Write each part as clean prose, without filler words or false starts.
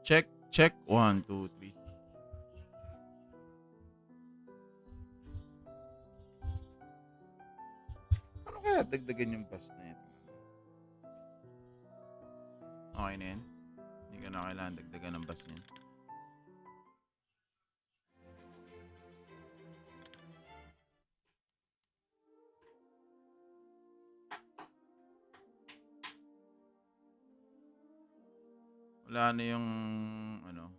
Check, check. 1, 2, 3. Ano kaya dagdagan yung bus na ito? Okay na yan. Hindi ka na kailangan dagdagan ng bus niyan. Wala na yung ano.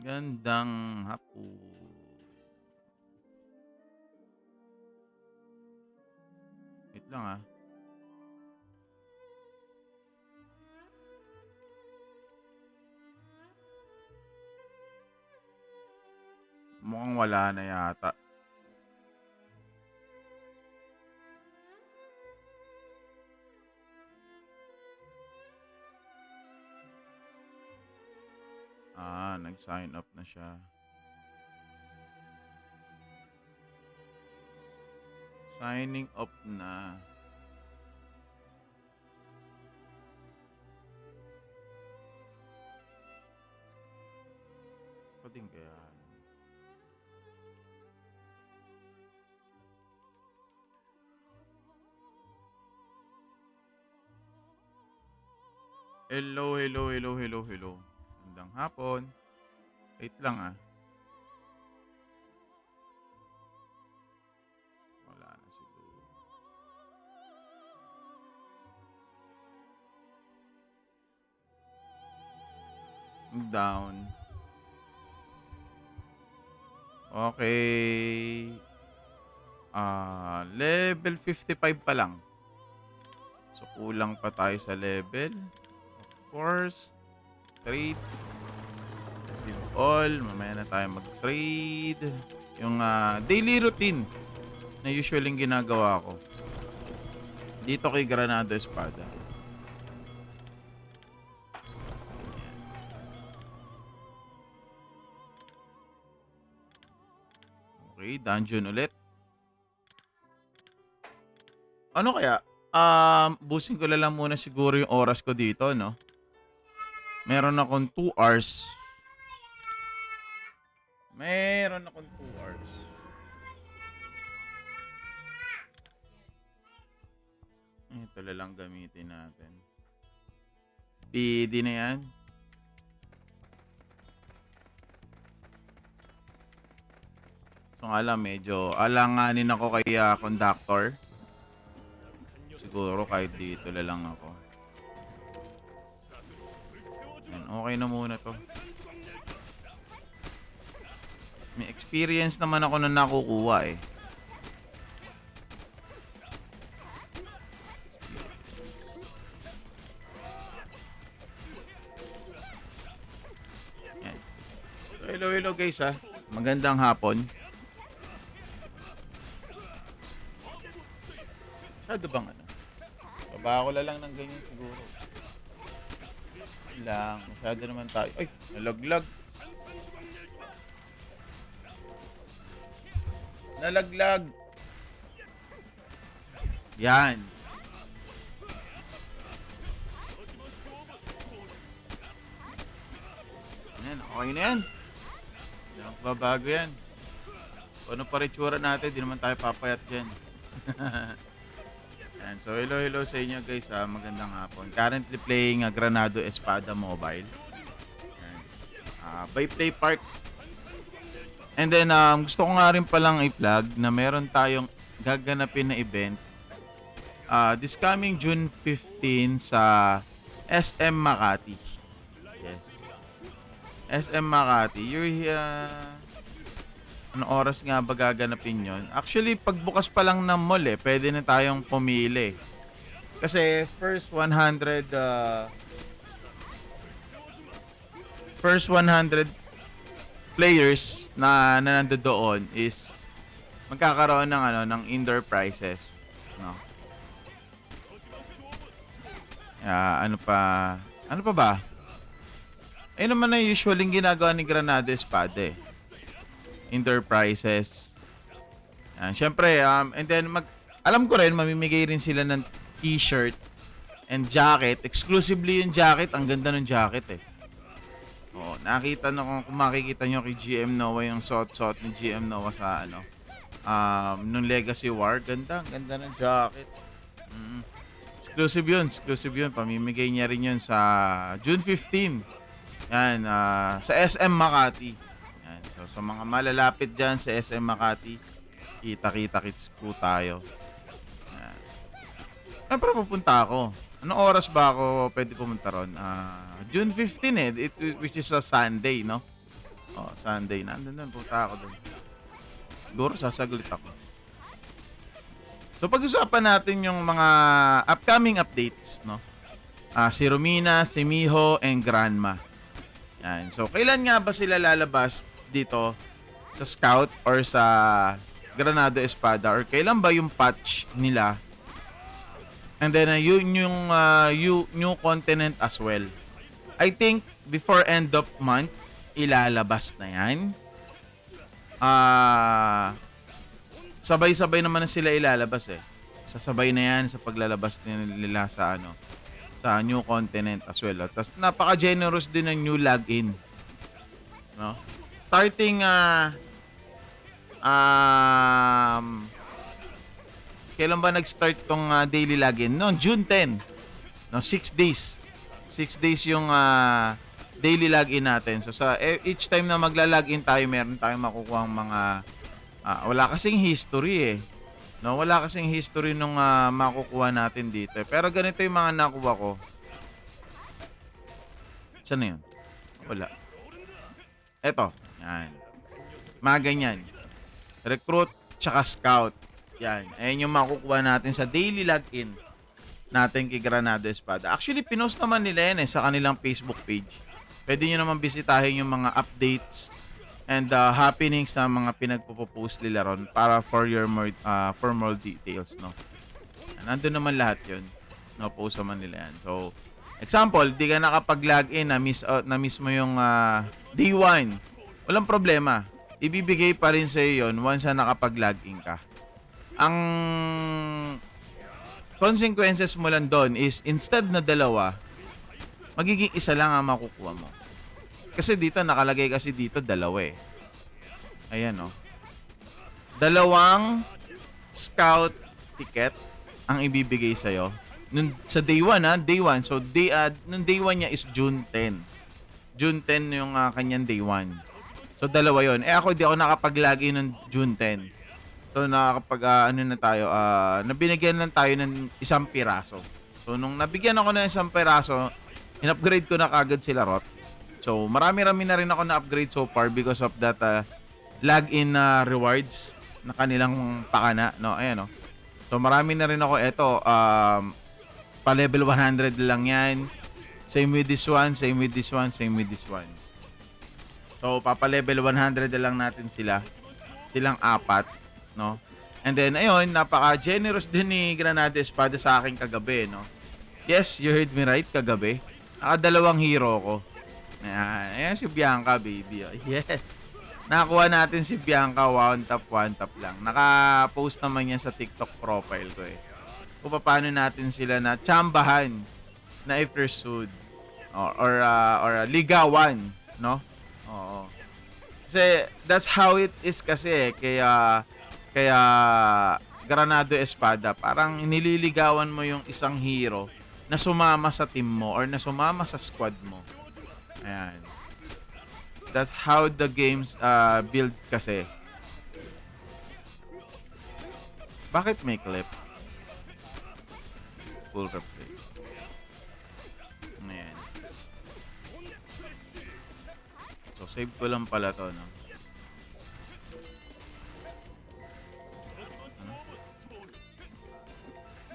Gandang hapon. Wait lang ah. Mukhang wala na yata. Nag-sign up na siya. Signing up na. Pa din kaya. Hello. Magandang hapon. Wait lang ah. Wala na siguro. Down. Okay. Level 55 pa lang. So kulang pa tayo sa level. Of course. Trade. Receive all. Mamaya na tayo mag-trade. Yung daily routine na usually ginagawa ko. Dito kay Granado Espada. Okay, dungeon ulit. Ano kaya? Busin ko lang muna siguro yung oras ko dito, no? Meron akong 2 hours. Ito lang gamitin natin. PD na yan. So nga lang, medyo alanganin ako kay conductor. Siguro kahit dito lang ako. Yan, okay na muna to. May experience naman ako na nakukuha eh. Yan. Hello guys ha. Magandang hapon. Masyado bang ano? Baba ko lang ng ganyan siguro. Lang. Masyado naman tayo. Ay, nalaglag. Yan. Yan, okay na yan. Hindi na magbabago yan. Kung ano pa ritsura natin, di naman tayo papayat dyan. Yan. So, hello sa inyo guys. Magandang hapon. Currently playing Granado Espada Mobile. By Play Park. And then, gusto ko nga rin palang i-plug na meron tayong gaganapin na event this coming June 15 sa SM Makati. Yes. SM Makati. Ano oras nga ba gaganapin yon? Actually, pagbukas pa lang ng mall pwede na tayong pumili. Kasi first 100 players na nandoon is magkakaroon ng indoor prizes, no? Ano pa ba? Naman na usually ginagawa ni Granado Espada indoor prizes. Syempre and then alam ko rin mamimigay rin sila ng t-shirt And jacket, exclusively yung jacket, ang ganda ng jacket eh. Oo, nakita na kung makikita nyo kay GM Noah yung suot-suot ni GM Noah sa ano, nung Legacy War, ganda, ang ganda ng jacket. Mm. Exclusive yun, pamimigay niya rin yun sa June 15. Yan, sa SM Makati. Yan, so sa mga malalapit dyan sa SM Makati, kita-kita-kits po tayo. Yan. Pero pupunta ako. Anong oras ba ako pwede pumunta ron? June 15 which is a Sunday, no? Oh, Sunday. Nandun, punta ako doon. Siguro sasaglit ako. So pag-usapan natin yung mga upcoming updates, no? Si Romina, si Miho, and Granma. Yan. So kailan nga ba sila lalabas dito sa Scout or sa Granado Espada, or kailan ba yung patch nila? And then yung new continent as well. I think before end of month ilalabas na yan. Sabay-sabay naman na sila ilalabas eh. Sasabay na yan sa paglalabas nila sa ano, sa new continent as well. Tapos napaka-generous din ng new login. No? Starting kailan ba nag-start tong daily login? No, June 10. No, 6 days. 6 days yung daily login natin. So sa each time na magla-login tayo, meron tayong makukuha ang mga wala kasing history eh. No, wala kasing history nung makukuha natin dito. Pero ganito yung mga nakuha ko. Saan na yun? Wala. Eto. Yan. Mga ganyan. Recruit tsaka scout. Yan. Ayan yung makukuha natin sa daily login natin kay Granado Espada. Actually, pinost naman nila yan sa kanilang Facebook page. Pwede nyo naman bisitahin yung mga updates and happenings na mga pinagpo-post nila ron para for more details, no? Nandun naman lahat yun. No, post naman nila yan. So, example, di ka nakapag-login na miss mo yung day 1. Walang problema. Ibibigay pa rin sa'yo yun once na nakapag-login ka. Ang consequences mo lang doon is instead na 2, magiging 1 lang ang makukuha mo. Kasi dito, nakalagay kasi dito 2 eh. Ayan o. 2 scout ticket ang ibibigay sa'yo. Sa day 1 day 1. So, nung day 1 niya is June 10. June 10 yung kanyang day 1. So, 2 yun. Ako, di ako nakapag-login ng June 10. So, nakakapag, nabinigyan lang tayo ng 1 piraso. So, nung nabigyan ako ng 1 piraso, in-upgrade ko na kagad sila Rot. So, marami-rami na rin ako na-upgrade so far because of that login rewards na kanilang pakana. No? Ayan, no? So, marami na rin ako. Ito, pa-level 100 lang yan. Same with this one, same with this one, same with this one. So, papa-level 100 na lang natin sila. Silang 4. No? And then, ayun, napaka-generous din ni Granado Espada sa akin kagabi, no? Yes, you heard me right, kagabi. Naka-2 hero ko. Ayan si Bianca, baby. Yes. Nakakuha natin si Bianca, one tap lang. Naka-post naman niya sa TikTok profile ko eh. Kung paano natin sila na tsambahan na i-pursued. Or ligawan, no? Oo. Kasi, that's how it is kasi eh. Kaya Granado Espada, parang nililigawan mo yung isang hero na sumama sa team mo or na sumama sa squad mo. Ayan. That's how the games build kasi. Bakit may clip? Full replay. Ayan. So, save ko lang pala to, no?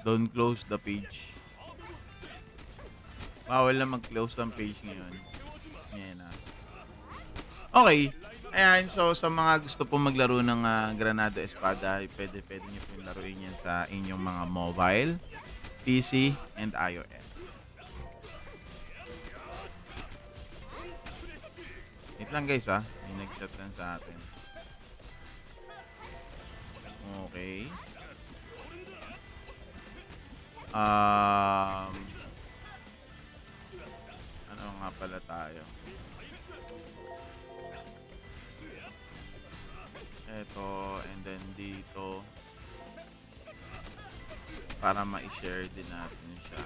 Don't close the page. Bawal na mag-close ng page ngayon. Ayan na. Okay. Ayan, so sa mga gusto po maglaro ng Granado Espada, pwede nyo po laruin yan sa inyong mga mobile, PC, and iOS. Wait lang guys may nag-chat lang sa atin. Okay. Ano nga pala tayo? Ito, and then dito. Para ma-share din natin siya.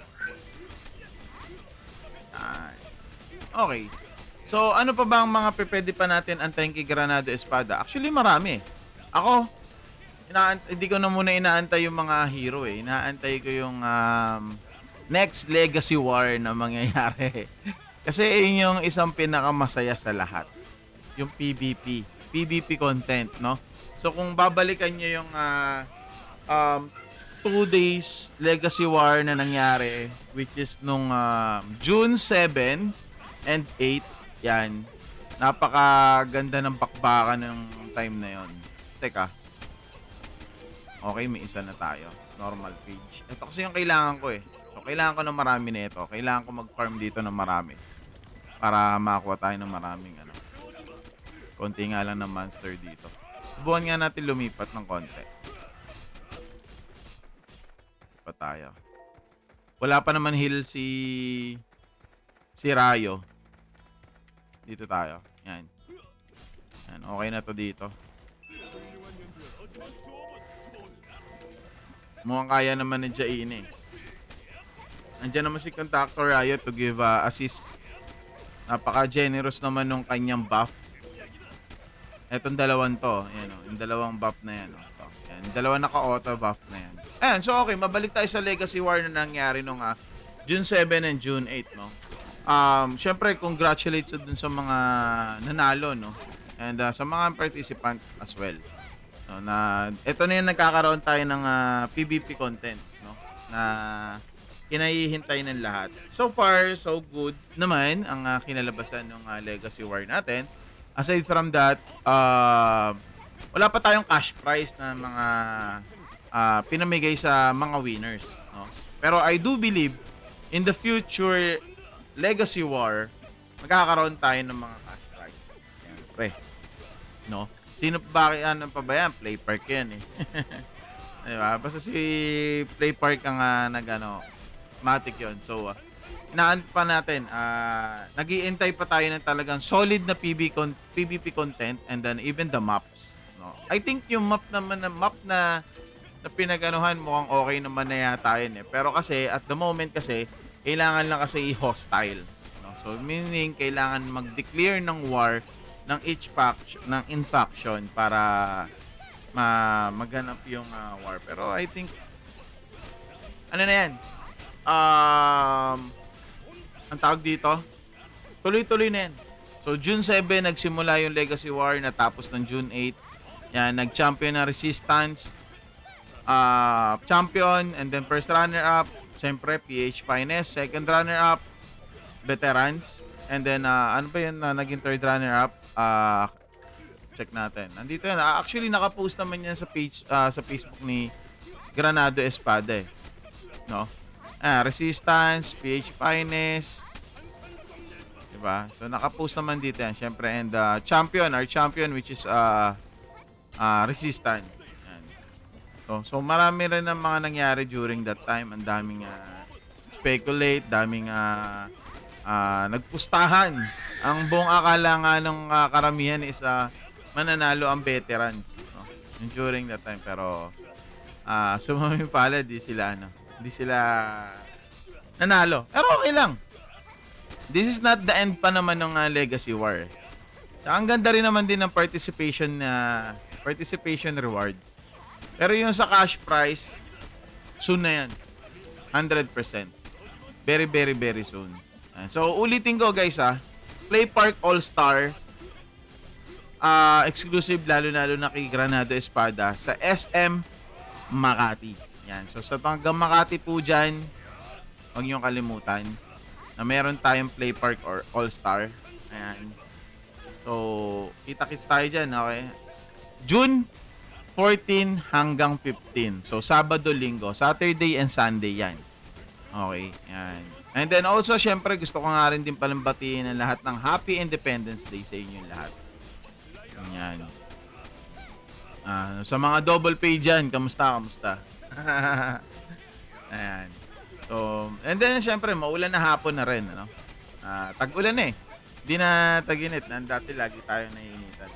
Okay. So, ano pa ba ang mga pwede pa natin antayin kay Granado Espada? Actually, marami. Ako, hindi ko na muna inaantay yung mga hero eh. Inaantay ko yung next Legacy War na mangyayari. Kasi yun yung isang pinakamasaya sa lahat. Yung PvP. PvP content, no? So, kung babalikan nyo yung 2 days Legacy War na nangyari, which is nung June 7 and 8, yan. Napakaganda ng bakbakan ng time na yon. Teka. Okay, may isa na tayo. Normal page. Ito kasi yung kailangan ko eh. So, kailangan ko ng marami na ito. Kailangan ko mag-farm dito ng marami. Para makakuha tayo ng maraming ano. Konti nga lang ng monster dito. Subukan nga natin lumipat ng konti. Pa tayo. Wala pa naman heal si Rayo. Dito tayo. Yan. Yan. Okay na to dito. Mukhang kaya naman ni Jaine eh. Andiyan naman si Contactor Rayo to give assist. Napaka-generous naman nung kanyang buff. Etong dalawang to. Yan, oh, yung dalawang buff na yan. Oh. Yan, yung dalawang naka-auto buff na yan. Ayan, so okay, mabalik tayo sa Legacy War na nangyari nung June 7 and June 8, no? Syempre, congratulates dun sa mga nanalo, no? And sa mga participant as well. No, na ito na yung nagkakaroon tayo ng PvP content, no? Na kinahihintay ng lahat. So far, so good naman ang kinalabasan ng Legacy War natin. Aside from that, wala pa tayong cash prize na mga pinamigay sa mga winners, no? Pero I do believe in the future Legacy War, magkakaroon tayo ng mga cash prize. Yan, pre. No? Sino pa ba, ano pa ba yan? Play Park yan eh. Diba? Basta si Play Park ang matic yun. So, inaan pa natin, nag-iintay pa tayo ng talagang solid na PvP content and then even the maps. No? I think yung map na pinaganuhan mukhang okay naman na yata yun eh. Pero kasi, at the moment kasi, kailangan lang kasi i-hostile. No? So, meaning, kailangan mag-declare ng war ng each faction para maganap yung war. Pero I think, ano na yan? Ang tawag dito, tuloy-tuloy na yan. So, June 7, nagsimula yung Legacy War, natapos ng June 8. Yan, nag-champion na Resistance, champion, and then first runner-up, siyempre, PH Finest. Second runner-up, Veterans. And then, ano ba yun na naging third runner-up? Check natin. Nandito yan. Actually, nakapost naman yan sa page, sa Facebook ni Granado Espada eh. No? Resistance, PH Finest. Diba? So, nakapost naman dito yan. Siyempre, and champion, our champion, which is Resistance. So marami rin ang mga nangyari during that time. Ang daming speculate, daming nagpustahan. Ang buong akala nga ng karamihan is mananalo ang veterans, no? During that time. Pero sumami pala, di sila nanalo. Pero okay lang. This is not the end pa naman ng Legacy War. So, ang ganda rin naman din ng participation rewards. Pero yung sa cash prize, soon na yan. 100%. Very, very, very soon. So, ulitin ko guys Play Park All-Star. Exclusive lalo-lalo na kay Granado Espada sa SM Makati. Yan. So, sa hanggang Makati po dyan, huwag niyong kalimutan na meron tayong Play Park or All-Star. Ayan. So, kita-kits tayo dyan. Okay? June 14 hanggang 15. So, Sabado, Linggo. Saturday and Sunday yan. Okay. Yan. And then also, syempre, gusto ko nga rin din palang batiin ang lahat ng Happy Independence Day sa inyo lahat. Yan. Sa mga double pay dyan, kamusta? Ayan. So, and then, syempre, maulan na hapon na rin. Ano? Tag-ulan na eh. Hindi na tag-init. Dati lagi tayo naiinitan.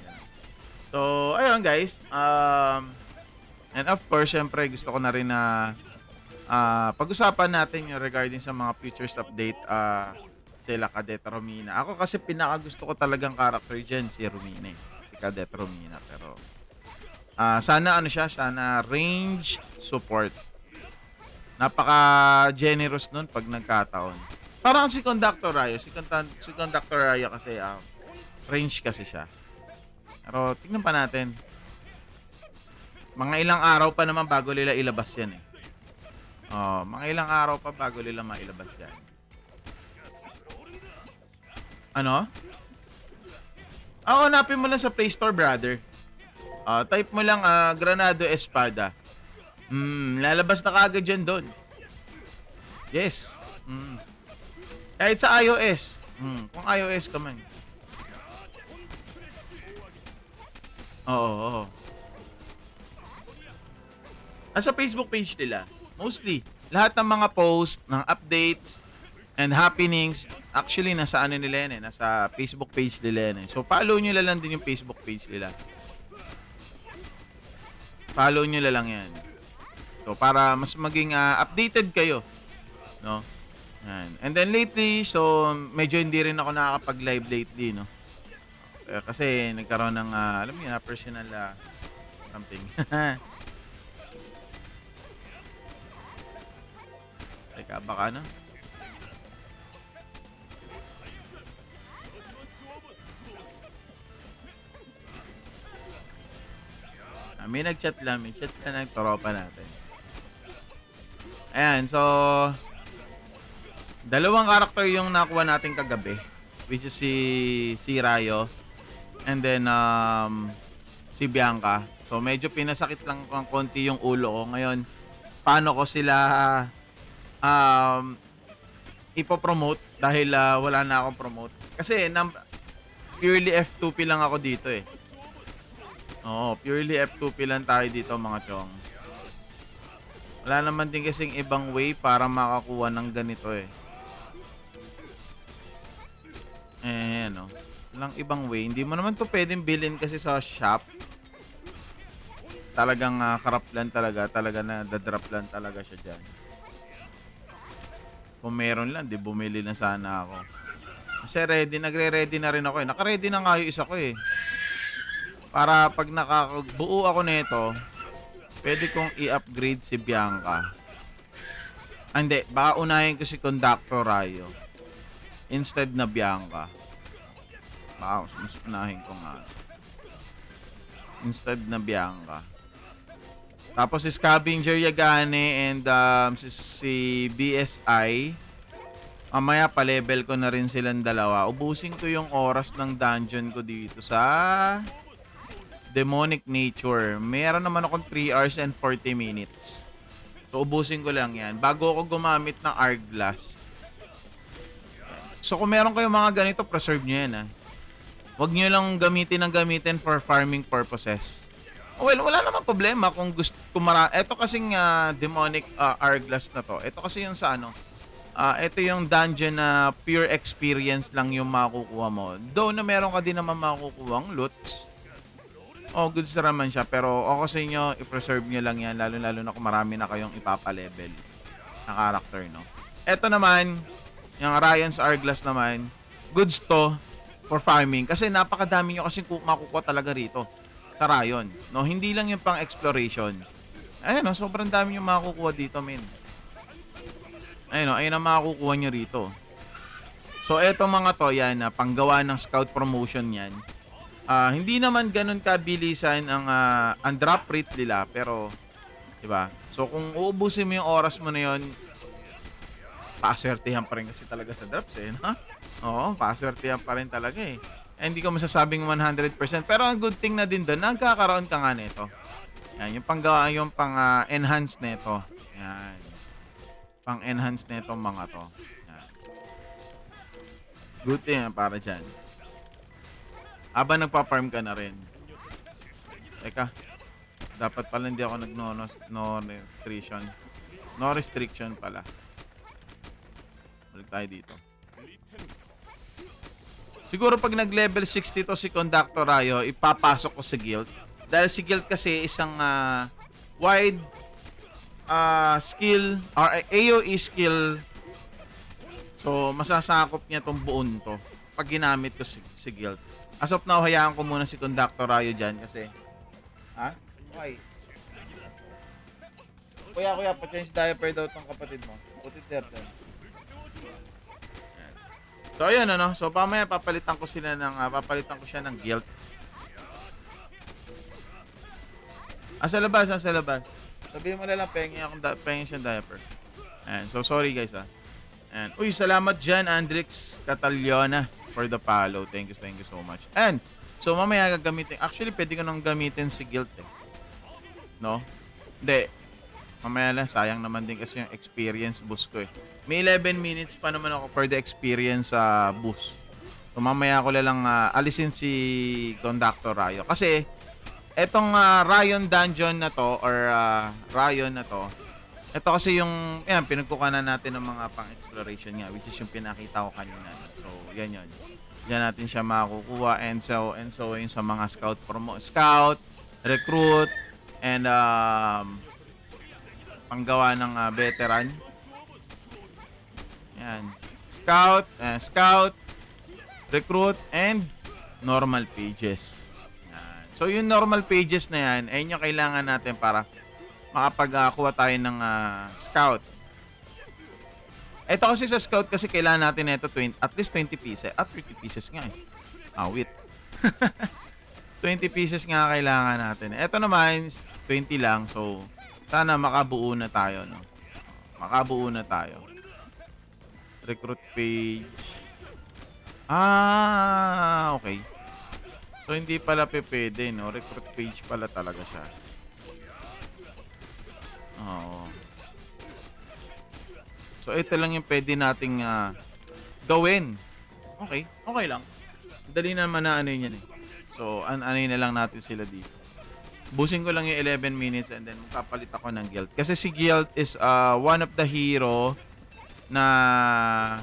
Ganun. So, ayun guys. And of course, syempre gusto ko na rin na pag-usapan natin yung regarding sa mga futures update sila Cadet Romina. Ako kasi pinakagusto ko talagang character dyan si Romina eh. Si Cadet Romina. Pero sana ano siya, sana range support. Napaka-generous nun pag nagkataon. Parang si Conductor Raya. Si Conductor Raya kasi range kasi siya. Pero tingnan pa natin. Mga ilang araw pa naman bago nila ilabas yan eh. Mga ilang araw pa bago nila mailabas yan. Ano? Hanapin mo lang sa Play Store, brother. Type mo lang Granado Espada. Lalabas na kagad dyan doon. Yes. Kahit sa iOS. Kung iOS ka man. Oo. Sa Facebook page nila. Mostly. Lahat ng mga post, ng updates, and happenings, actually nasa ano nila yan eh. Nasa Facebook page nila yan eh. So follow nyo lang din yung Facebook page nila. Follow nyo lang yan. So para mas maging updated kayo. No? Yan. And then lately, so medyo hindi rin ako nakakapag-live lately, no? Kasi nagkaroon ng, alam mo yun, personal something. Teka, baka ano? May nag-chat lang, ng tropa natin. Ayan, so dalawang karakter yung nakuha natin kagabi, which is si Rayo and then si Bianca. So medyo pinasakit lang ng konti yung ulo ko. Ngayon, paano ko sila ipopromote dahil wala na akong promote. Kasi purely F2P lang ako dito eh. Oo, purely F2P lang tayo dito mga chong. Wala naman din kasing ibang way para makakuha ng ganito eh. No. Walang ibang way. Hindi mo naman to pwedeng bilhin kasi sa shop. Talagang karap lang talaga. Talaga na dadrop lang talaga siya dyan. Kung meron lang, di bumili na sana ako. Kasi nagre-ready na rin ako eh. Naka-ready na nga yung isa ko eh. Para pag nakabuo ako nito, pwede kong i-upgrade si Bianca. Hindi, baka unahin ko si Conductor Rayo instead na Bianca. Baka mas unahin ko nga instead na Bianca. Tapos si Scavenger Yagane and si BSI, mamaya pa-level ko na rin silang dalawa. Ubusin ko yung oras ng dungeon ko dito sa Demonic Nature. Meron naman akong 3 hours and 40 minutes. So, ubusin ko lang yan. Bago ako gumamit ng Hourglass. So, kung meron kayong mga ganito, preserve nyo yan. Huwag nyo lang gamitin for farming purposes. Well, wala naman problema kung gusto ito kasing Demonic Hourglass na to. Ito kasi yung sa ano. Ito yung dungeon na pure experience lang yung makukuha mo. Though na meron ka din naman makukuha ang loots. Goods na naman siya. Pero ako sa inyo, i-preserve nyo lang yan. Lalo-lalo na kung marami na kayong ipapa-level na character, no? Ito naman, yung Ryan's Hourglass naman, goods to for farming. Kasi napakadami nyo kasi makukuha talaga rito sa Ryan. No? Hindi lang yung pang exploration. Ayun, no? Sobrang dami yung makukuha dito, men. Ayun, no? Ayun ang makukuha nyo rito. So, eto mga to, yan, panggawa ng scout promotion yan. Hindi naman ganun kabilisan ang drop rate nila, pero 'di ba? So kung uubusin mo yung oras mo na 'yon, paswertehan pa rin kasi talaga sa drops eh, no? Oo, paswertehan pa rin talaga eh. Hindi ko masasabing 100%, pero ang good thing na din doon, nagkakaroon ka nga nito. Yan, yung panggawa, yung pang-enhance nito. Yan. Pang-enhance nito mga to. Yan. Good thing para diyan. Habang nagpa-farm ka na rin. Teka. Dapat pala hindi ako no restriction. No restriction pala. Balik tayo dito. Siguro pag nag-level 60 to si Conductor Rayo, ipapasok ko sa guild. Dahil si guild kasi isang wide skill or AoE skill. So, masasakop niya tong buon to pag ginamit ko si guild. As of now, hayaan ko muna si Conductor Rayo dyan kasi... Ha? Okay. Kuya, pa-change diaper daw tong kapatid mo. Puti 30. So ayun ano, so pamaya papalitan ko siya ng guild. Sa labas. Sabihin mo na lang pengin siyang diaper. And so sorry guys And uy, salamat diyan Andrix Catalona for the follow. Thank you so much. And so mamaya gagamitin. Actually, pwede ko nang gamitin si guild No? Hindi. Mamaya lang, sayang naman din kasi yung experience boost ko May 11 minutes pa naman ako for the experience boost. So mamaya ko lang alisin si Conductor Rayo. Kasi, etong Rayon Dungeon na to, or Rayon na to, ito kasi yung, pinagkukanan natin ng mga pang-exploration nga, which is yung pinakita ko kanina. So, yan yun. Diyan natin siya makukuha and so yung sa mga scout, recruit, and panggawa ng veteran. Yan. Scout, recruit, and normal pages. Yan. So, yung normal pages na yan, ayun yung kailangan natin para makapagkuha tayo ng scout. Ito kasi sa scout kasi kailangan natin ito at least 20 pieces. At 30 pieces nga wait. 20 pieces nga kailangan natin. Ito naman, 20 lang. So, sana makabuo na tayo, no? Makabuo na tayo. Recruit page. Okay. So, hindi pala pwede, no? Recruit page pala talaga siya. Oo. So, ito lang yung pwede nating gawin. Okay. Okay lang. Dali naman na ano yun So, anoy na lang natin sila dito. Busin ko lang yung 11 minutes and then magpapalit ako ng guild. Kasi si guild is one of the hero na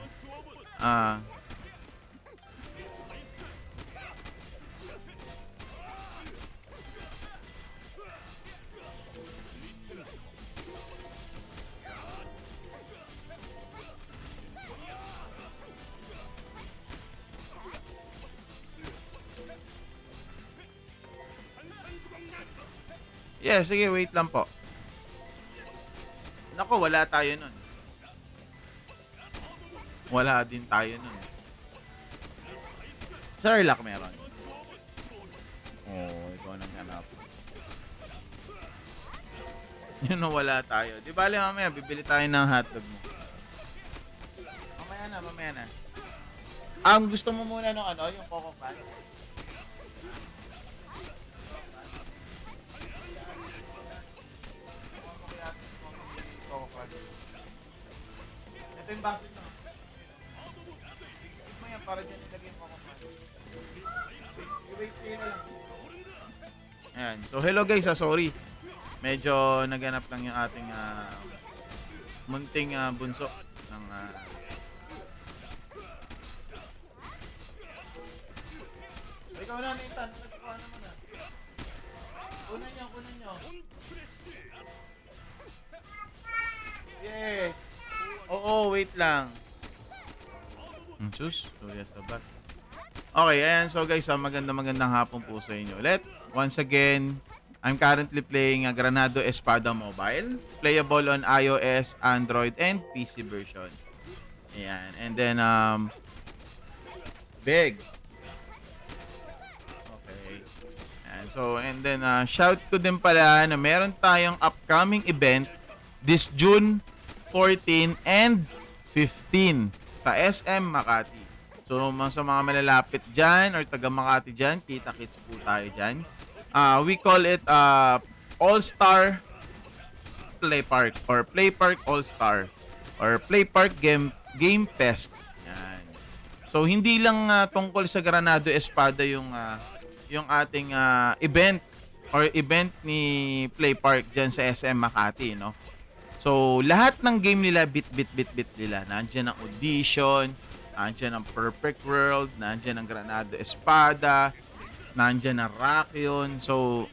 sige, wait lang po. Nako, wala tayo nun. Wala din tayo nun. Sa Relax meron. Ikaw nang hanap. Yun na wala tayo. Di bale mamaya, bibili tayo ng hotdog mo. Mamaya na. Gusto mo muna ng yung Coco Pan? Ito yung basit na. Ito yan, para dyan ilagay mo ako. Wait na lang. Ayan. So, hello guys, sorry. Medyo naganap lang yung ating munting bunso ng ikaw na, Nathan. Nagkuha naman na. Kunan nyo. Yeah. Oo, wait lang. Sus, Surya Sabat. Okay, ayan. So guys, magandang hapon po sa inyo ulit. Once again, I'm currently playing Granado Espada Mobile. Playable on iOS, Android, and PC version. Ayan. And then, big. Okay. Ayan. So, and then, shout ko din pala na meron tayong upcoming event this June 14 and 15 sa SM Makati. So, sa mga malalapit dyan or taga Makati dyan, kita-kits po tayo dyan. We call it All-Star Play Park or Play Park All-Star or Play Park Game Fest. Yan. So, hindi lang tungkol sa Granado Espada yung ating event or event ni Play Park dyan sa SM Makati, no? So, lahat ng game nila, bit nila. Nandiyan ang audition, Nandiyan ang Perfect World, nandiyan ang Granado Espada, nandiyan ang Rakion. So,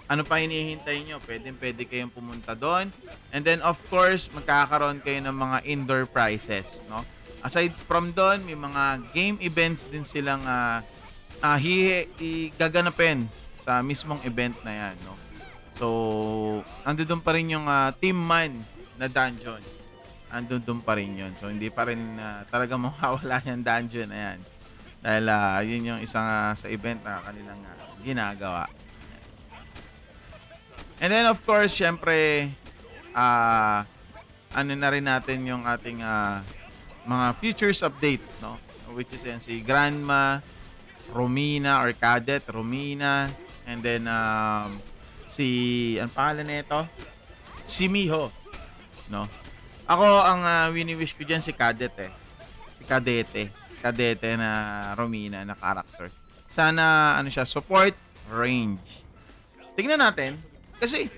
ano pa hinihintay nyo? Pwede kayong pumunta doon. And then, of course, magkakaroon kayo ng mga indoor prizes, no? Aside from doon, may mga game events din silang gaganapin sa mismong event na yan, no? So, ando doon pa rin yung Team Man na dungeon. Ando doon pa rin yun. So, hindi pa rin talaga mawawala yung dungeon na yan. Dahil yun yung isang sa event na kanilang ginagawa. And then, of course, syempre, ano na rin natin yung ating mga futures update, no? Which is yan, si Grandma, Romina, or Cadet, Romina, and then, si, ang pangalan nito? Si Miho, no? Ako, ang wini-wish ko dyan si Cadet Si Cadete na Romina na character. Sana, ano siya, support, range. Tingnan natin. Kasi,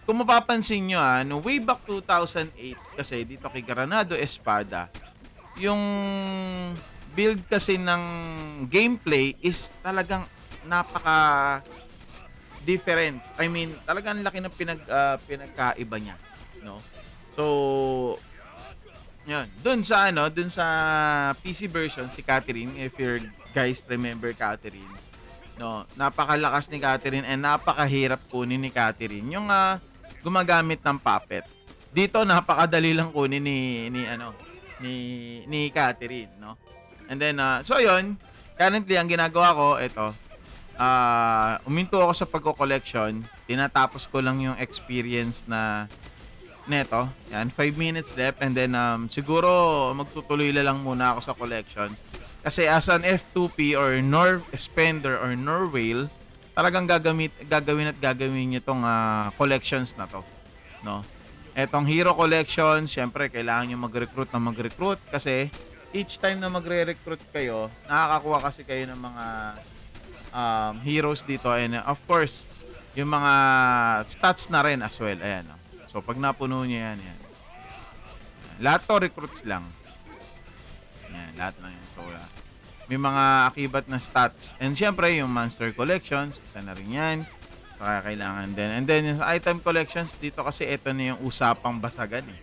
kung mapapansin nyo, no, way back 2008, kasi dito kay Granado Espada, yung build kasi ng gameplay is talagang napaka difference. I mean, talagang laki ng pinagkaiba niya, no? So, yun. Dun sa PC version si Catherine, if you guys remember Catherine, no, napakalakas ni Catherine and napakahirap kunin ni Catherine yung gumagamit ng puppet. Dito napakadali lang kunin ni Catherine, no? And then so yun, currently ang ginagawa ko ito, uminto ako sa pagko-collection, tinatapos ko lang yung experience na neto. Yan, 5 minutes left and then siguro magtutuloy lang muna ako sa collections. Kasi as an F2P or Nor Spender or Norwhale, talagang gagawin niyo tong collections na to, no? Etong hero collections, syempre kailangan niyo mag-recruit kasi each time na magre-recruit kayo, nakakakuha kasi kayo ng mga heroes dito and of course, yung mga stats na rin as well. Ayan, no? So pag napuno niyo yan. Lahat to recruits lang. Yan, lahat lang yan. So, may mga akibat na stats. And syempre, yung monster collections, isa na rin yan. Kaya kailangan din. And then, yung item collections, dito kasi ito na yung usapang basagan eh.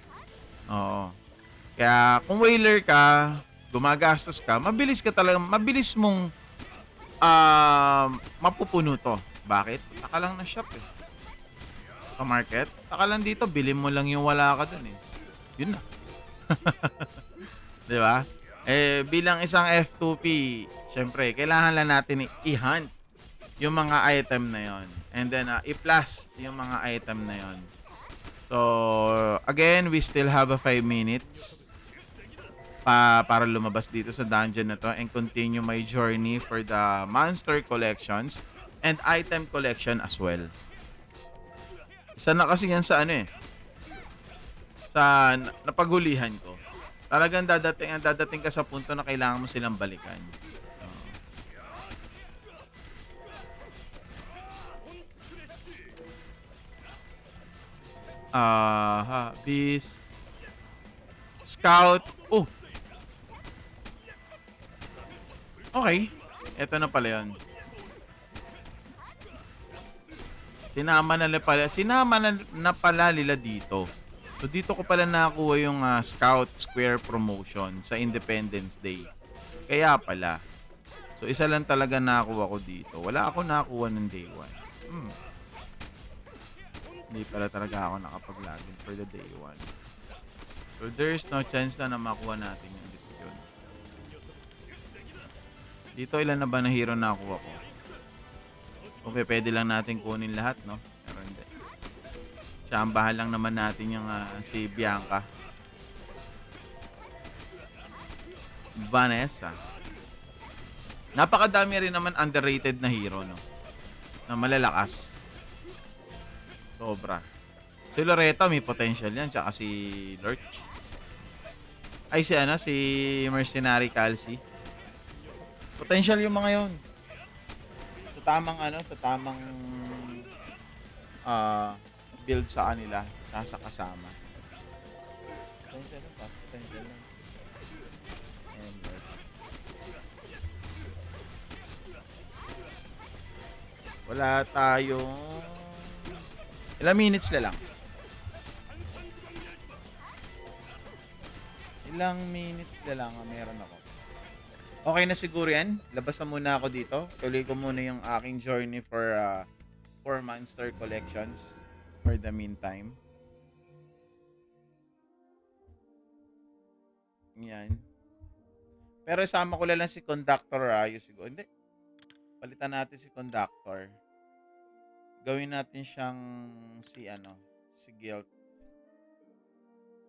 Oo. Kaya, kung whaler ka, gumagastos ka, mabilis mong mapupuno to. Bakit? Taka lang na shop eh. Sa market. Taka lang dito, bilhin mo lang yung wala ka dun eh. Yun na. Di ba? Bilang isang F2P, syempre, kailangan lang natin i-hunt yung mga item na yon. And then, i-plus yung mga item na yon. So, again, we still have 5 minutes para lumabas dito sa dungeon na to and continue my journey for the monster collections and item collection as well. Isa na kasi yan sa sa napagulihan ko. Talagang dadating ka sa punto na kailangan mo silang balikan. Beast, Scout. Oh. Okay. Ito na pala yun. Sinama na pala nila dito. So dito ko pala nakakuha yung Scout Square promotion sa Independence Day. Kaya pala. So isa lang talaga nakakuha ko dito. Wala ako nakakuha ng day 1. Hindi pala talaga ako nakapag-login for the day 1. So there's no chance na makuha natin yung dito yun. Dito ilan na ba na hero nakakuha ko? Okay, pwede lang natin kunin lahat, no? Pero hindi. Tsambahan lang naman natin yung si Bianca. Vanessa. Napakadami rin naman underrated na hero, no? Na malalakas. Sobra. Si Loreto may potential yan. Tsaka si Lurch. Ay, si Mercenary Calci. Potential yung mga yun. Sa tamang build sa kanila, nasa kasama. Potential lang. Wala tayong... Ilang minutes na lang? Ilang minutes na lang ang meron ako. Okay na siguro yan. Labas na muna ako dito. Tuloy ko muna yung aking journey for Monster Collections for the meantime. Yan. Pero isama ko lang si Conductor Ayos siguro. Hindi. Palitan natin si Conductor. Gawin natin siyang si Guilt.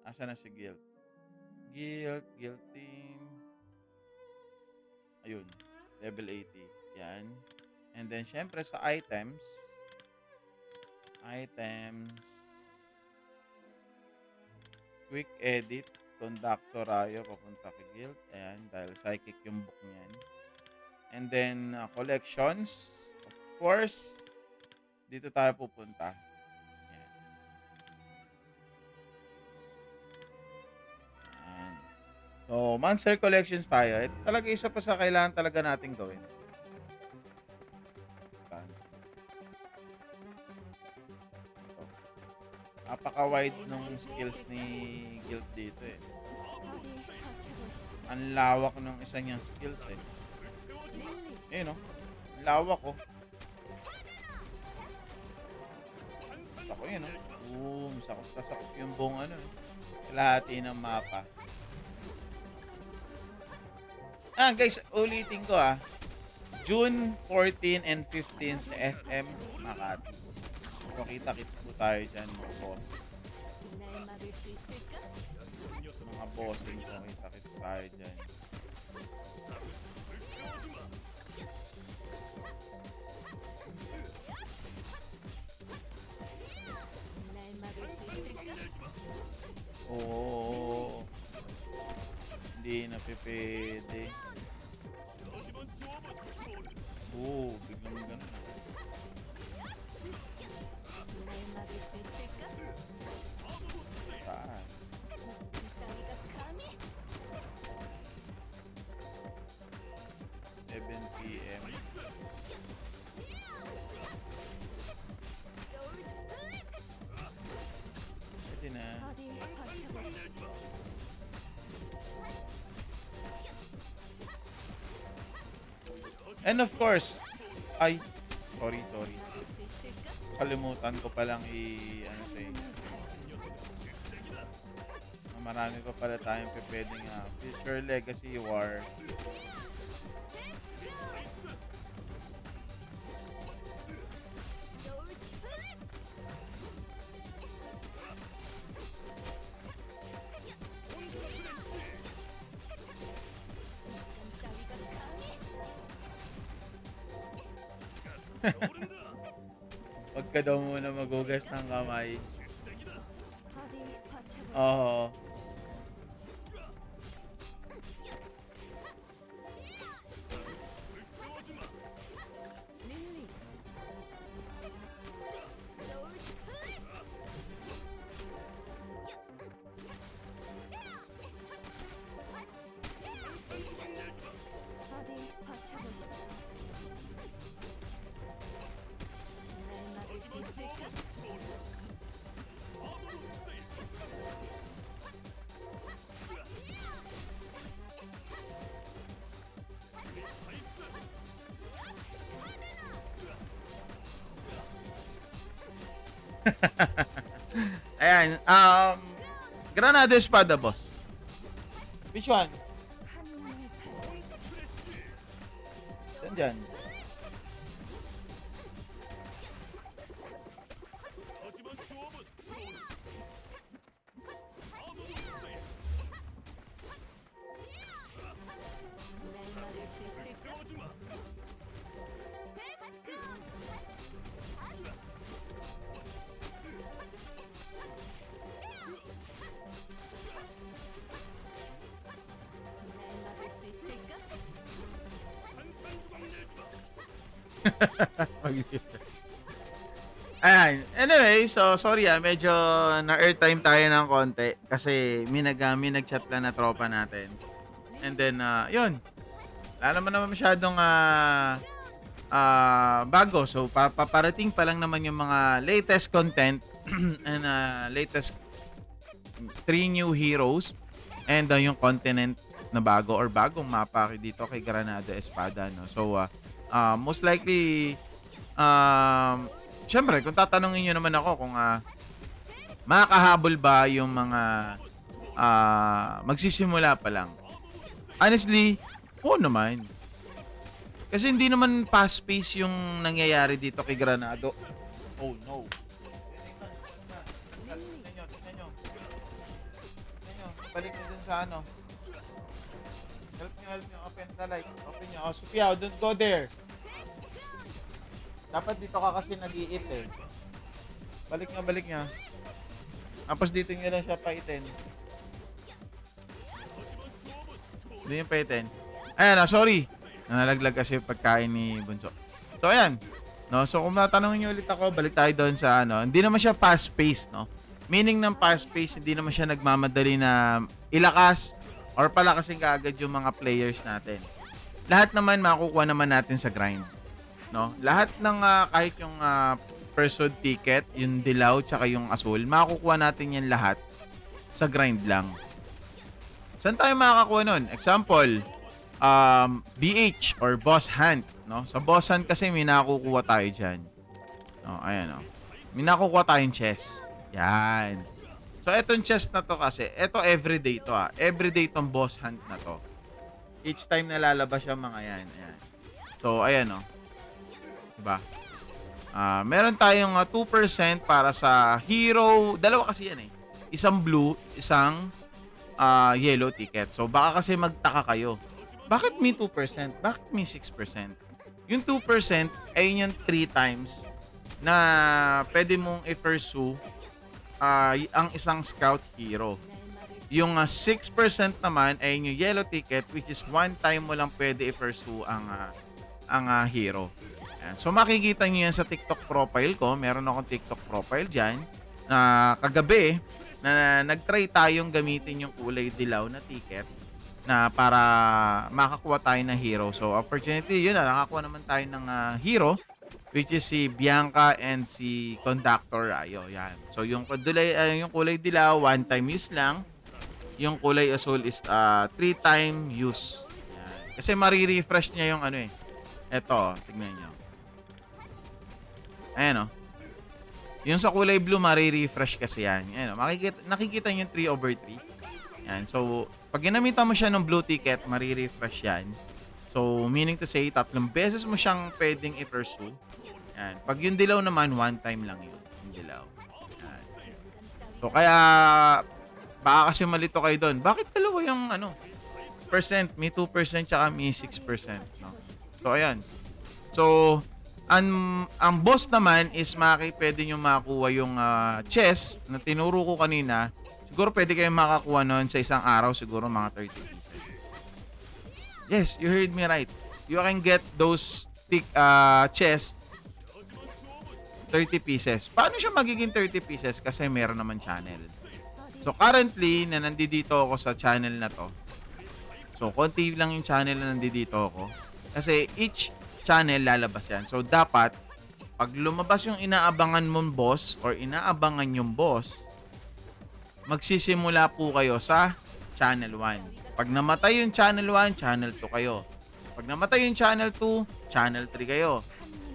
Asa na si Guilt? Guilt team. Ayun. Level 80. Yan. And then, syempre sa items. Quick edit. Conductor Ayo papunta kay Guild. Ayan. Dahil psychic yung book niyan. And then, collections. Of course, dito tayo pupunta. Ayan. Ayan. So, Monster Collections tayo. Ito talaga isa pa sa kailangan talaga natin gawin. Ito. Napaka-wide nung skills ni Guild dito eh. Ang lawak nung isa niyang skills eh. Ayun o. Ang lawak ko. Sakop yun o. Boom. Sakop yung buong kalahati ng mapa. Guys, ulitin ko June 14 and 15 sa SM Makati. So, kita-kits po tayo dyan, mga boss. Mga bossing ko, kita-kits tayo dyan. Oo. Hindi na pipede. Oo, biglang ganun Saan? 7 PM. Pwede na. And of course, sorry. Kalimutan ko palang marami pa pala tayong pwedeng Future Legacy War. Huwag ka daw muna magugas ng kamay. Oo. Ayan. Granada Espada, boss. Which one? Saan dyan? Ayan. Anyway, so sorry medyo na-airtime tayo ng konti kasi may nag-chat lang na tropa natin. And then, yun. Wala naman masyadong bago. So, paparating pa lang naman yung mga latest content and latest 3 new heroes and yung continent na bago or bagong mapa dito kay Granada Espada, no? So, most likely, syempre, kung tatanungin nyo naman ako kung makakahabol ba yung mga magsisimula pa lang. Honestly, oo naman. Kasi hindi naman fast-pace yung nangyayari dito kay Granado. Oh no. Tingnan nyo. Balik nyo dun sa ano. Help nyo. Open the light. Open nyo. Oh, Supiao, don't go there. Dapat dito ka kasi nag-iit eh. Balik nyo. Tapos dito nyo lang siya paitin. Hindi yung paitin. Ayan, sorry. Nalaglag kasi yung pagkain ni Bunso. So, ayan. No? So, kung tatanungin nyo ulit ako, balik tayo doon sa ano. Hindi naman siya fast-paced, no? Meaning ng fast-paced, hindi naman siya nagmamadali na ilakas or palakasin kaagad yung mga players natin. Lahat naman makukuha naman natin sa grind. No? Lahat ng kahit yung pursuit ticket, yung dilaw, tsaka yung asul, makukuha natin yan lahat sa grind lang. Saan tayo makakakuha nun? Example, BH or boss hunt, no? Sa boss hunt kasi may nakukuha tayo diyan. Oh, ayan oh. May nakukuha tayong chest. Yan. So etong chest na to kasi, eto everyday to Everyday tong boss hunt na to. Each time na lalabas yung mga yan. Ayan. So ayan oh. Diba? Meron tayong 2% para sa hero. Dalawa kasi yan eh. Isang blue, isang yellow ticket. So baka kasi magtaka kayo. Bakit may 2%? Bakit may 6%? Yung 2% ay yung 3 times na pwede mong i-pursue ang isang scout hero. Yung 6% naman ay yung yellow ticket, which is 1 time mo lang pwede i-pursue ang hero. Ayan. So makikita nyo yan sa TikTok profile ko. Meron akong TikTok profile dyan na kagabi na nag-try tayong gamitin yung kulay dilaw na ticket na para makakuha tayo ng hero. So, opportunity, yun na, nakakuha naman tayo ng hero, which is si Bianca and si Conductor. Ayo, yan. So, yung kulay dilaw, 1 time use lang. Yung kulay asul is 3 time use. Yan. Kasi mari-refresh niya yung ano eh. Eto, tignan nyo. Ayan o. Yung sa kulay blue, mari-refresh kasi yan. Ayan o, nakikita nyo yung 3/3. Yan. So, pag ginamitan mo siya ng blue ticket, mari-refresh yan. So, meaning to say, 3 beses mo siyang pwedeng i-pursue. Yan. Pag yung dilaw naman, 1 time lang yun. Yung dilaw. Yan. So, kaya, baka kasi malito kayo doon. Bakit dalawa yung percent? May 2% tsaka may 6%. No? So, ayan. So, ang boss naman is pwede nyo makakuha yung chest na tinuro ko kanina. Siguro pwede kayong makakuha nun sa isang araw, siguro mga 30 pieces. Yes, you heard me right. You can get those chests 30 pieces. Paano siya magiging 30 pieces? Kasi meron naman channel. So currently, na nandito ako sa channel na to. So konti lang yung channel na nandito ako. Kasi each channel lalabas yan. So dapat, pag lumabas yung inaabangan mong boss or inaabangan yung boss, magsisimula po kayo sa channel 1. Pag namatay yung channel 1, channel 2 kayo. Pag namatay yung channel 2, channel 3 kayo.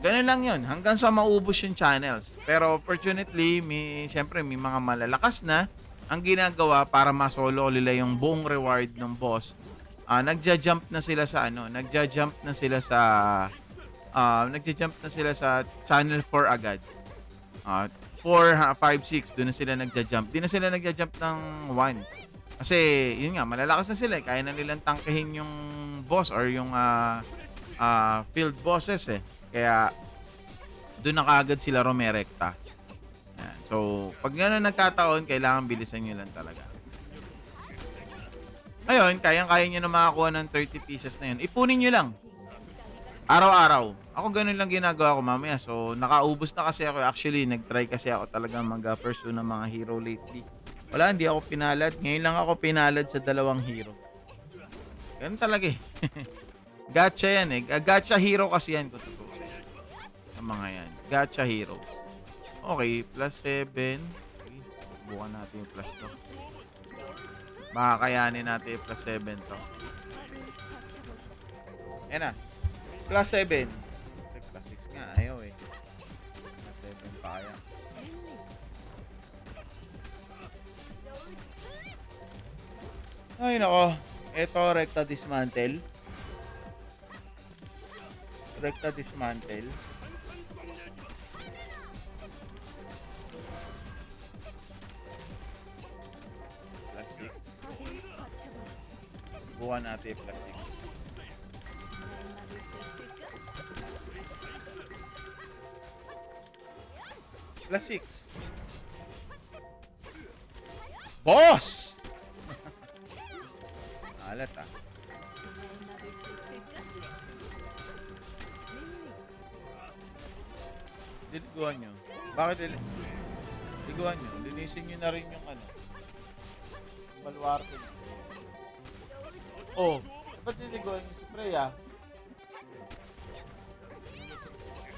Ganun lang yun. Hanggang sa maubos yung channels. Pero fortunately, syempre may mga malalakas na ang ginagawa para masolo nila yung buong reward ng boss. Nagja-jump na sila sa nagja-jump na sila sa channel 4 agad. 4, 5, 6, doon na sila nagja-jump. Di na sila nagja-jump ng 1. Kasi, yun nga, malalakas na sila. Kaya na nilang tangkehin yung boss or yung field bosses eh. Kaya, doon na kaagad sila rumerekta. Yan. So, pag gano'n nagkataon, kailangan bilisan nyo lang talaga. Ngayon, kayang-kaya nyo na makakuha ng 30 pieces na yun. Ipunin nyo lang. Araw-araw. Ako ganun lang ginagawa ko mamaya. So, nakaubos na kasi ako. Actually, nag-try kasi ako talaga mag-pursue ng mga hero lately. Wala, hindi ako pinalad. Ngayon lang ako pinalad sa 2 hero. Ganun talaga eh. Gacha yan eh. Gacha hero kasi yan kung tutusin. Ang mga yan. Gacha hero. Okay, plus 7. Okay, bukan natin yung plus to. Baka kayanin natin yung plus 7 to. Yan na. Plus 7. Plus 6 nga. Ayaw eh. Plus 7 pa kaya. Ay nako. Ito, Recta Dismantle. Recta Dismantle. Plus 6. Buwan natin plus 6. Plus 6. Boss! Alat ah. Diliguan nyo. Bakit diliguan nyo? Linisin nyo na rin yung ano. Yung baluarte nyo. Oh, ba't diliguan nyo si Freya?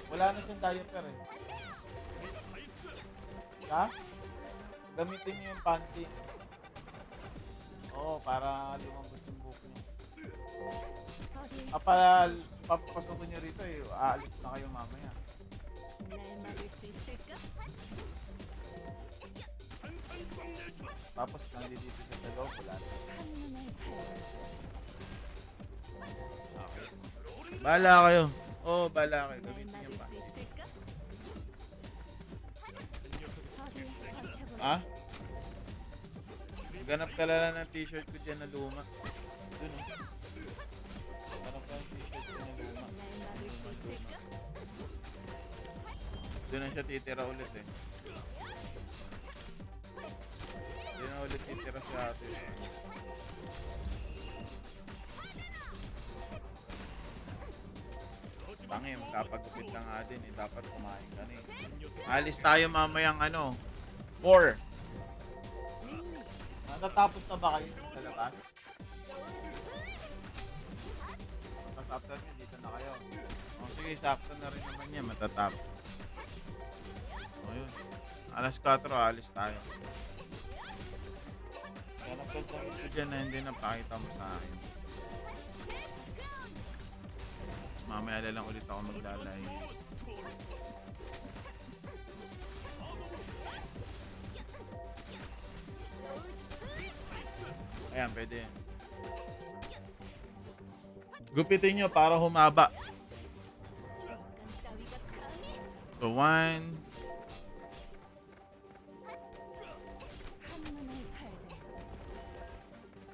Wala na siyang diaper eh. Ha? Gamitin nyo yung panty. Oo, para lumambot yung buhok nyo. Papapasukin nyo rito eh. Aalis na kayo mamaya. Tapos nandito siya sa loob. Wala na. Okay. Bahala kayo. Oo, bahala kayo. Gamitin nyo pa. Ha? Ganap ka lang ng t-shirt ko dyan na luma. Dun oh. Ganap ka ng t-shirt ko na luma. Doon na siya titira ulit eh. Doon na ulit titira sa atin. Bangi, magkapagupit lang nga din eh. Dapat kumain ka na eh. Alis tayo mamayang ano. 4. Natatapos na ba kayo sa labas? Matatapos nyo, dito na kayo. O sige, sakto na rin naman yan, matatapos. O yun. Alas 4, alis tayo. Kaya nagpagpapit ko dyan na hindi napakita mo sa akin. Mamaya lang ulit ako maglalay. Ayan, pwede yan. Gupitin nyo para humaba. So, 1.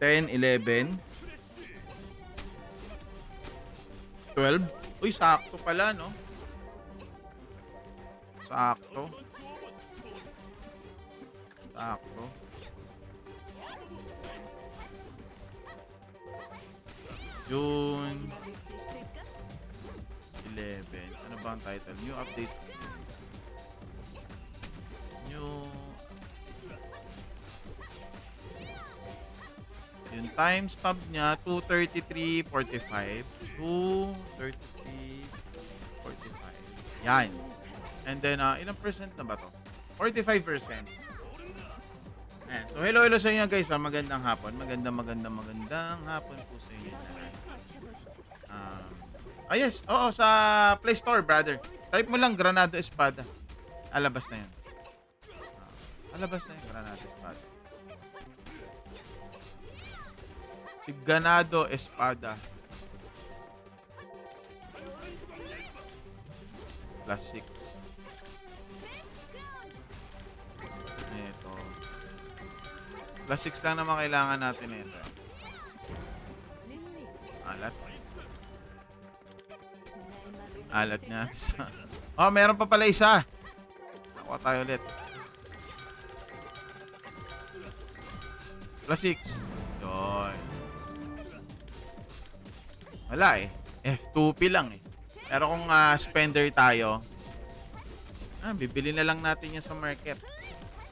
10, 11. 12. Uy, sakto pala, no? Sakto. Sakto. June 11. Ano ba ang title? New update. New. Yung timestamp niya 2:33:45. 2:33:45. Yan. And then ilang percent na ba to? 45%. Ayan. So hello sa inyo guys. Magandang hapon. Magandang hapon po sa inyo. Yes. Oo, sa Play Store, brother. Type mo lang Granado Espada. Alabas na yan. Alabas na yan, Granado Espada. Si Ganado Espada. Plus 6. Ito. Plus 6 lang naman kailangan natin ito. Alat niya. Oh, meron pa pala isa. Nakuha tayo ulit. Plus 6. Yun. Wala eh. F2P lang eh. Pero kung spender tayo, bibili na lang natin yan sa market.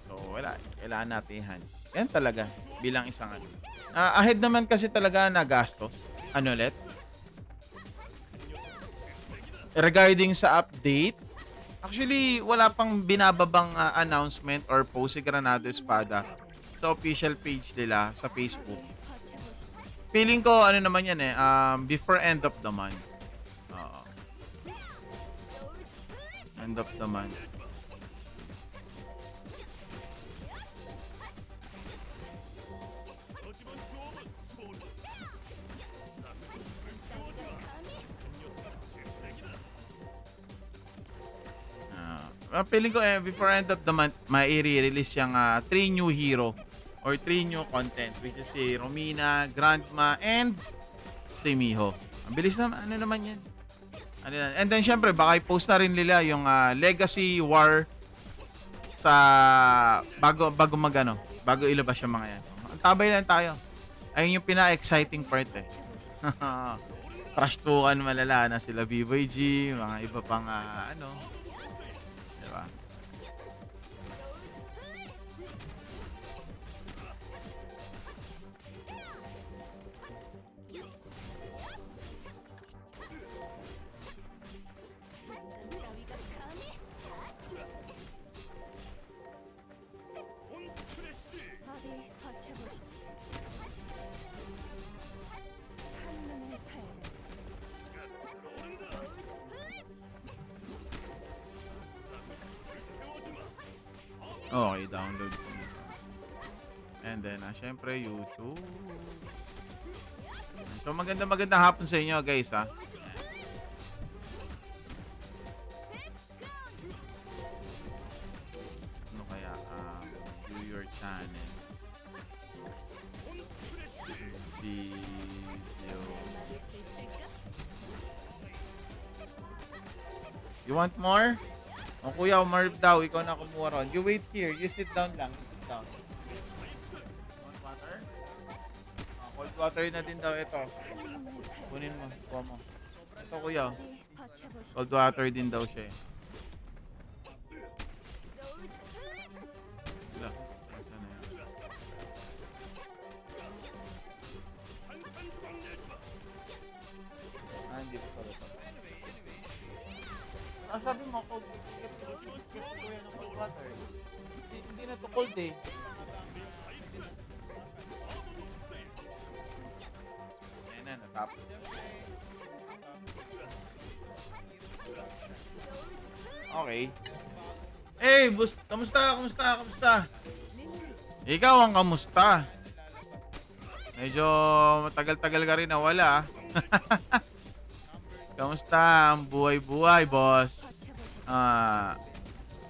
So, wala eh. Kailangan natin yan. Yan talaga. Bilang isang ano. Ahead naman kasi talaga na gastos. Ano ulit? Regarding sa update, actually, wala pang binababang announcement or post si Granado Espada sa official page nila sa Facebook. Feeling ko, ano naman yan eh, before end of the month. Oo. End of the month. Feeling ko before end of the month, mai-release yung 3 new hero or 3 new content, which is si Romina, Grandma, and si Miho. Ang bilis naman, ano naman yan. Ano yan. And then syempre, baka i-post na rin nila yung Legacy War sa bago ilabas yung mga yan. Tabay lang tayo. Ayun yung pina-exciting part eh. Trash talkan malala na sila B-Boy G, mga iba pang diba? Okay, download ko. And then, syempre, YouTube. So, magandang hapon sa inyo, guys, ha. Ano kaya? View your channel. Video. You want more? O kuya, Marv daw, ikaw na kumuha ron. You wait here. You sit down lang. Sit down. Want water? Cold water na din daw ito. Kunin mo. Kuha mo. Ito kuya. Cold water din daw siya eh. Wala. Saan na yan? Hindi pa pala ito. Sabi mo, cold kuya ng cold water. Hindi na to cold eh. Ayan na, natapos. Okay. Hey, kamusta? Ikaw ang kamusta? Medyo matagal-tagal ka rin nawala. Kamusta ang buhay-buhay, boss?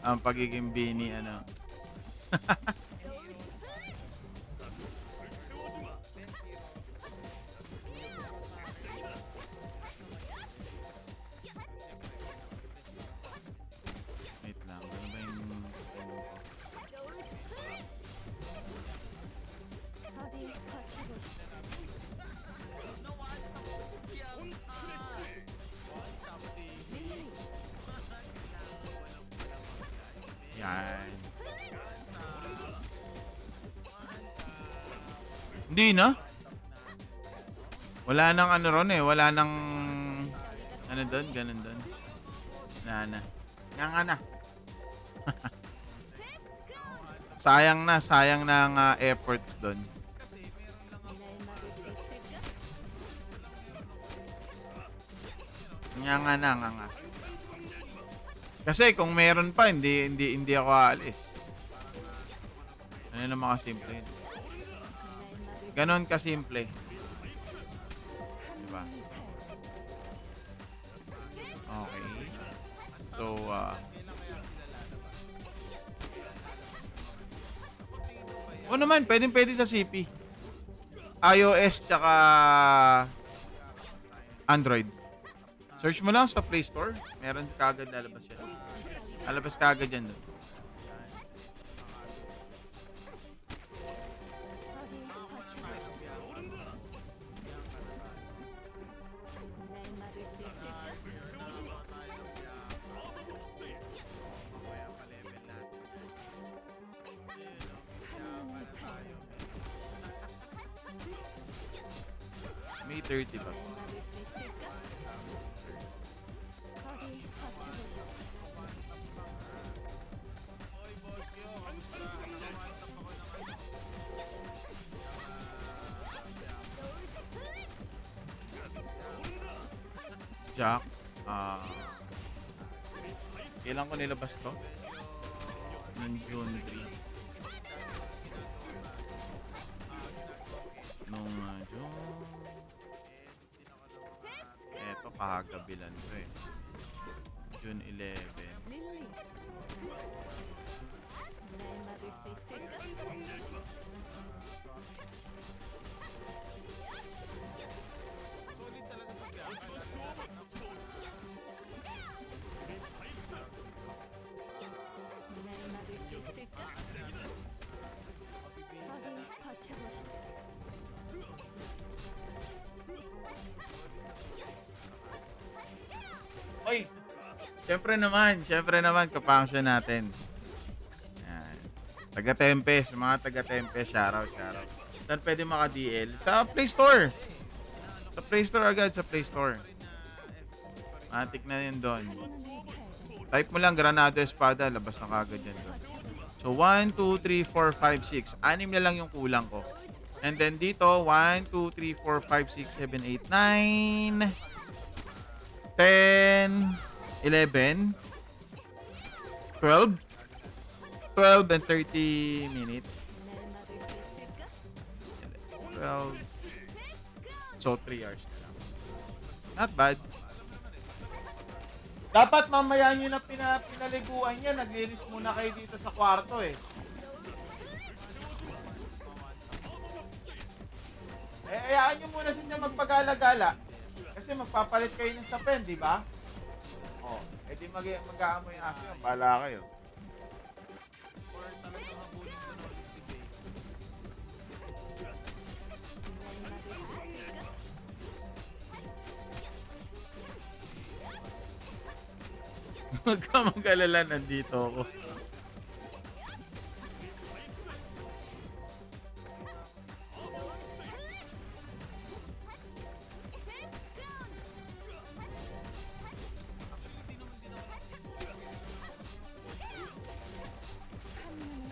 Ang pagiging bini, ano? Wait lang, ano ba yung yan. Hindi na. Wala nang ano ron eh. Wala nang ano doon, ganun doon. Wala na. Nga na. sayang na ang efforts doon. Nga na. Kasi kung meron pa, hindi ako aalis. Ano naman kasimple yun? Ganon kasimple. Diba? Okay. So, o naman, pwede sa CP. iOS tsaka Android. Search mo lang sa Play Store. Meron kagad lalabas yan. Lalabas kagad yan doon. May 30 ba? Jack. Kailan ko nilabas to? Noong June 3. Nung June... Eto, kahagabilan to eh. June 11. Solid talaga sa Jack. Oy! Syempre naman, kapangsyon natin. Yan. Taga-Tempest, mga taga-Tempest, shoutout. Saan pwede maka-DL? Sa Play Store. Sa Play Store agad, sa Play Store. Matik na yun doon. Type mo lang Granado Espada, labas na kagad yan doon. So, 1, 2, 3, 4, 5, 6. 6 na lang yung kulang ko. And then dito, 1, 2, 3, 4, 5, 6, 7, 8, 9, 10, 11, 12, 12 and 30 minutes. 12. So, 3 hours na lang. Not bad. Dapat mamaya nyo na pinaliguan yan. Naglinis muna kayo dito sa kwarto eh. Hayaan nyo muna siya magpagala-gala. Kasi magpapalit kayo ng sapin, di ba? Oh, edi mag-aamoy yung aso yun. Bahala kayo. Or talagang habulin ko na ulit si Jay. Huwag ka mag-alala, nandito ako.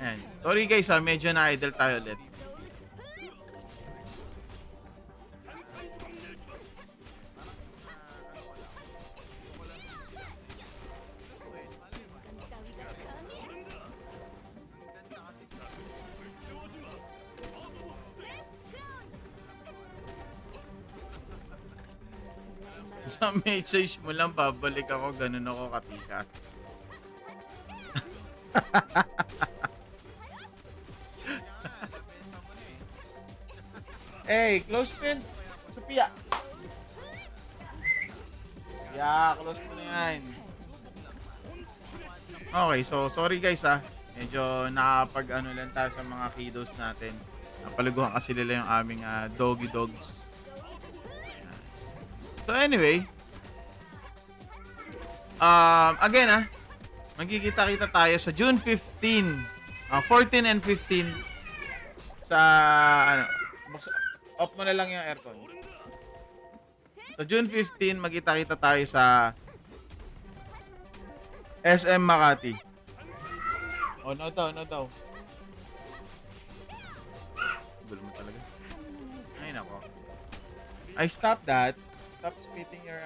Ayan. Sorry guys medyo na-idle tayo ulit. Sa message mo lang, babalik ako, ganun ako katika. Hey, close pin. Sophia. Yeah, close mo na yan. Okay, so sorry guys medyo nakapag lang tayo sa mga kiddos natin. Napaluguhan kasi nila yung aming doggy dogs. So anyway, again magkikita-kita tayo sa June 15, 14 and 15 sa off mo na lang yung aircon. Sa June 15, magkita-kita tayo sa SM Makati. Oh, no daw. Gulo mo talaga. Ay, nako. Stop that. Stop spitting your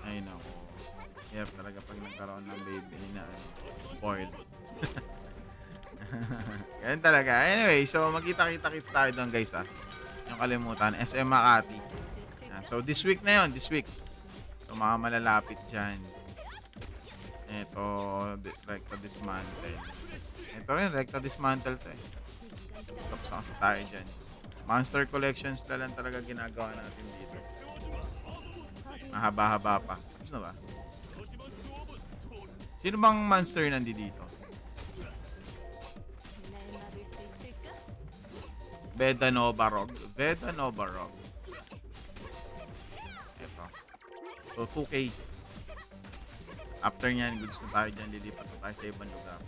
Ay, nako. Hirap talaga pag nagkaroon ng baby na spoiled. Ganun talaga. Anyway, so magkita-kita-kits tayo doon guys Yung kalimutan, SM Makati. So this week na yon, this week. So mga malalapit dyan. Ito, Recta Dismantle. Ito rin, Recta Dismantle to Tapos na kasi tayo dyan. Monster collections na lang talaga ginagawa natin dito. Mahaba-haba pa. Tapos na ba? Sino bang monster nandito? Veda Nova Rogue. Ito. So, 2K. After nyan, goods na tayo dyan. Lilipat na tayo sa ibang lugar.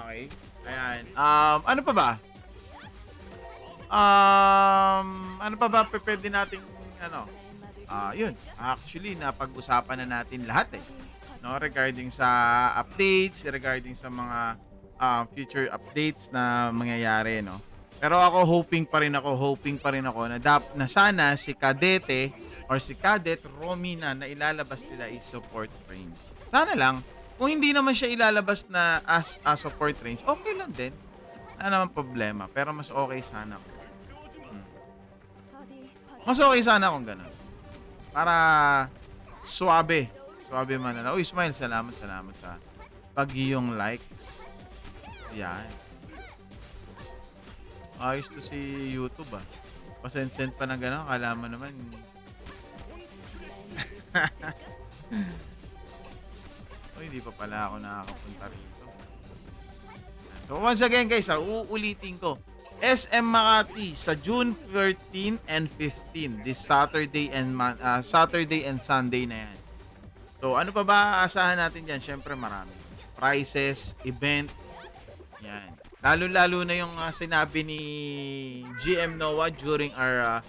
Okay. Ayan. Ano pa ba? Ano pa ba pwede nating ano? Yun. Actually, napag-usapan na natin lahat eh. No, regarding sa updates, regarding sa mga future updates na mangyayari, no. Pero ako hoping pa rin ako na na sana si Cadete or si Cadet Romina na ilalabas nila is support range. Sana lang kung hindi naman siya ilalabas na as a support range, okay lang din. Wala naman problema, pero mas okay sana kung mas okay sana kung ganun. Para suabe. Suabe man na. Uy, Smile, salamat sa pag-iyong likes. Yan. Ayos to si YouTube ah. Pasend-send pa na gano'n. Kala mo naman. Uy, hindi pa pala ako nakakapunta rito. So once again guys, uulitin ko. SM Makati sa June 13 and 15. This Saturday and Sunday na yan. So ano pa ba aasahan natin dyan? Siyempre marami. Prices, event. Yan. Lalo-lalo na yung sinabi ni GM Noah during our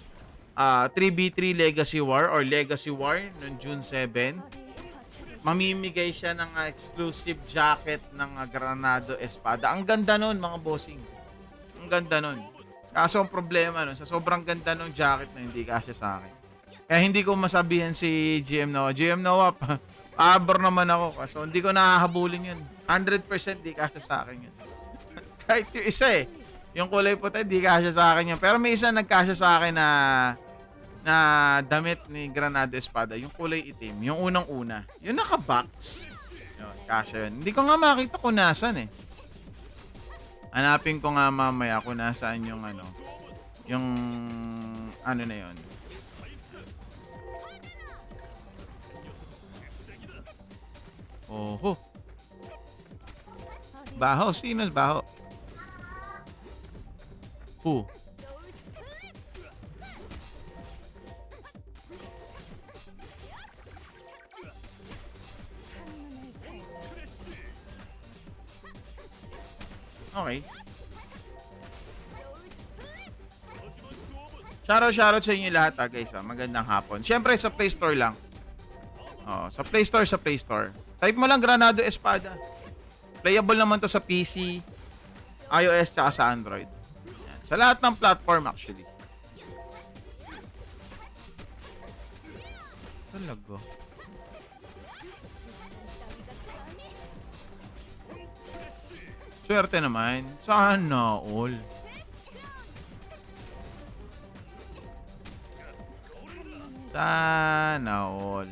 3v3 Legacy War or Legacy War noong June 7. Mamimigay siya ng exclusive jacket ng Granado Espada. Ang ganda nun mga bossing. Ang ganda nun. Kaso ang problema nun, sa sobrang ganda nung jacket na hindi kasya sa akin. Kaya hindi ko masabihan si GM Noah. GM Noah, paabor naman ako. Kaso hindi ko nakahabulin yun. 100% di kasya sa akin yun. Kahit yung isa eh. Yung kulay puti, di kasya sa akin yun. Pero may isa nagkasya sa akin na damit ni Granado Espada. Yung kulay itim. Yung unang-una. Yung naka-box. Yun, kasya yun. Hindi ko nga makita kung nasan eh. Hanapin ko nga mamaya kung nasaan yung yung ano na yun. Oho. Baho. Sino baho? Who? Okay. Shoutout sa inyo lahat guys. Magandang hapon. Siyempre sa Play Store lang. Sa Play Store. Type mo lang Granado Espada. Playable naman to sa PC, iOS, tsaka sa Android. Yan. Sa lahat ng platform actually. Talaga. Swerte naman. Sana all. Sana all.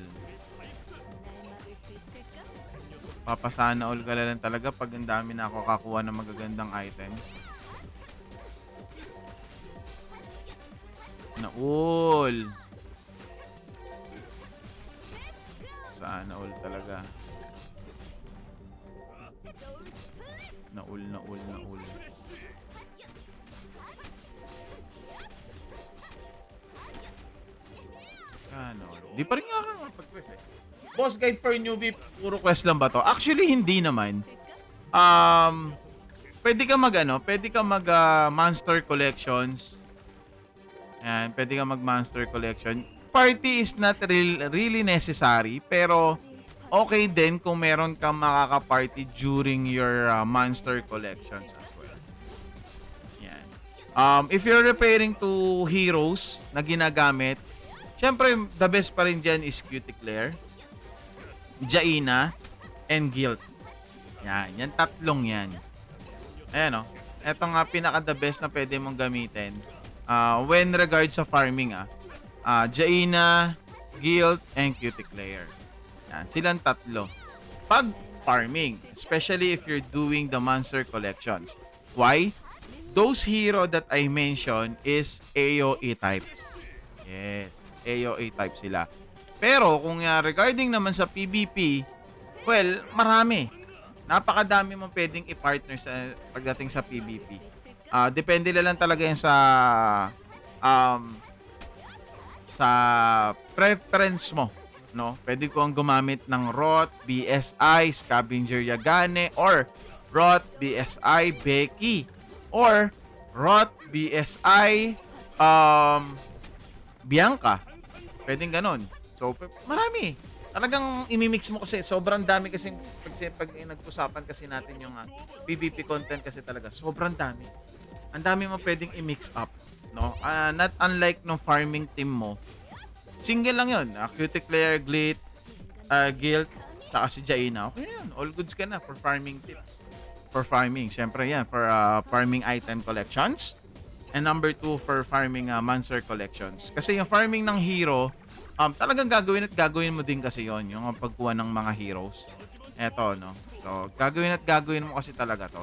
Papasana all ka lang talaga pag ang dami na ako kakuha ng magagandang item. Na all. Sana all talaga. Naul. Ano? Di pa rin nga ako mag-quest eh. Boss Guide for Newbie, puro quest lang ba to? Actually, hindi naman. Pwede ka mag monster collections. Ayan, pwede ka mag monster collection. Party is not really necessary, pero okay din kung meron kang makaka-party during your monster collections as well. Yan. If you're referring to heroes na ginagamit, syempre the best pa rin dyan is Cuticlair, Jaina, and Guild. Yan tatlong yan. Ayan o. Ito nga pinaka-the best na pwede mong gamitin when regards sa farming Jaina, Guild, and Cuticlair. Yan, silang tatlo. Pag farming, especially if you're doing the monster collections. Why? Those hero that I mentioned is AoE types. Yes, AoE type sila. Pero kung regarding naman sa PvP, well, marami. Napakadami mong pwedeng i-partner sa pagdating sa PvP. Depende lang talaga yan sa preference mo. No? Pwede ko ang gumamit ng Rot, BSI, Scavenger Yagane, or Rot, BSI, Becky. Or Rot, BSI, Bianca. Pwedeng ganon. So, marami. Talagang imimix mo kasi sobrang dami kasi pag nag-usapan kasi natin yung PvP content kasi talaga sobrang dami. Ang dami mo pwedeng i-mix up, no? Not unlike no farming team mo. Single lang 'yon. Cuticler, Glit, Guild, saka si Jaina. Okay na 'yun. All goods ka na for farming tips. For farming, syempre 'yan for farming item collections. And number 2 for farming monster collections. Kasi yung farming ng hero, talagang gagawin mo din kasi yon yung pagkuha ng mga heroes. Eto, no? So, gagawin mo kasi talaga to.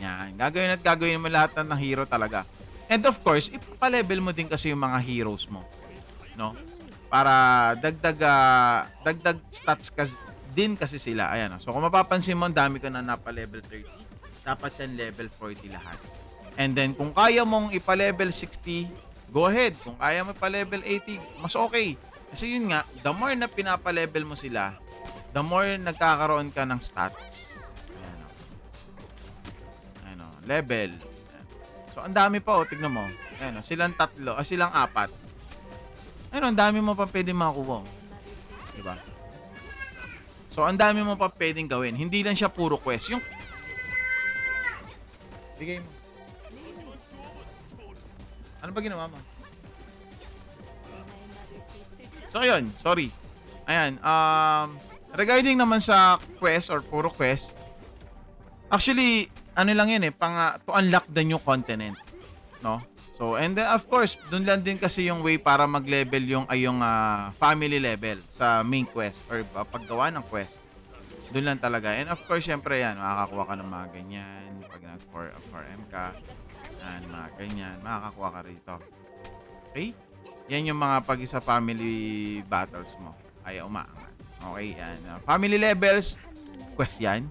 Yan. Gagawin mo lahat ng hero talaga. And of course, ipapa-level mo din kasi yung mga heroes mo. No? Para dagdag stats din kasi sila. Ayan. So, kung mapapansin mo, ang dami ko na napa-level 30. Dapat yan level 40 lahat. And then, kung kaya mong ipa-level 60, go ahead. Kung kaya mo pa-level 80, mas okay. Kasi yun nga, the more na pinapa-level mo sila, the more nagkakaroon ka ng stats. Ayan o. Level. Ayan. So, ang dami pa o. Tignan mo. Ayan o. Silang 4. Silang 4. Ayan o. Ang dami mo pa pwedeng makuha. Diba? So, ang dami mo pa pwedeng gawin. Hindi lang siya puro quest. Yung... Bigay mo. Ano ba ginawa mo? So, ayun. Sorry. Ayan. Regarding naman sa quest or puro quest, actually, ano lang yan to unlock the new continent. No? So, and then, of course, dun lang din kasi yung way para mag-level yung family level sa main quest or paggawa ng quest. Dun lang talaga. And of course, syempre yan, makakakuha ka ng mga ganyan. Pag nag-4M ka, yan, mga ganyan, makakakuha ka rito. Okay? Yan yung mga pag isa family battles mo. Ay, umaangat. Okay, yan. Family levels, quest yan.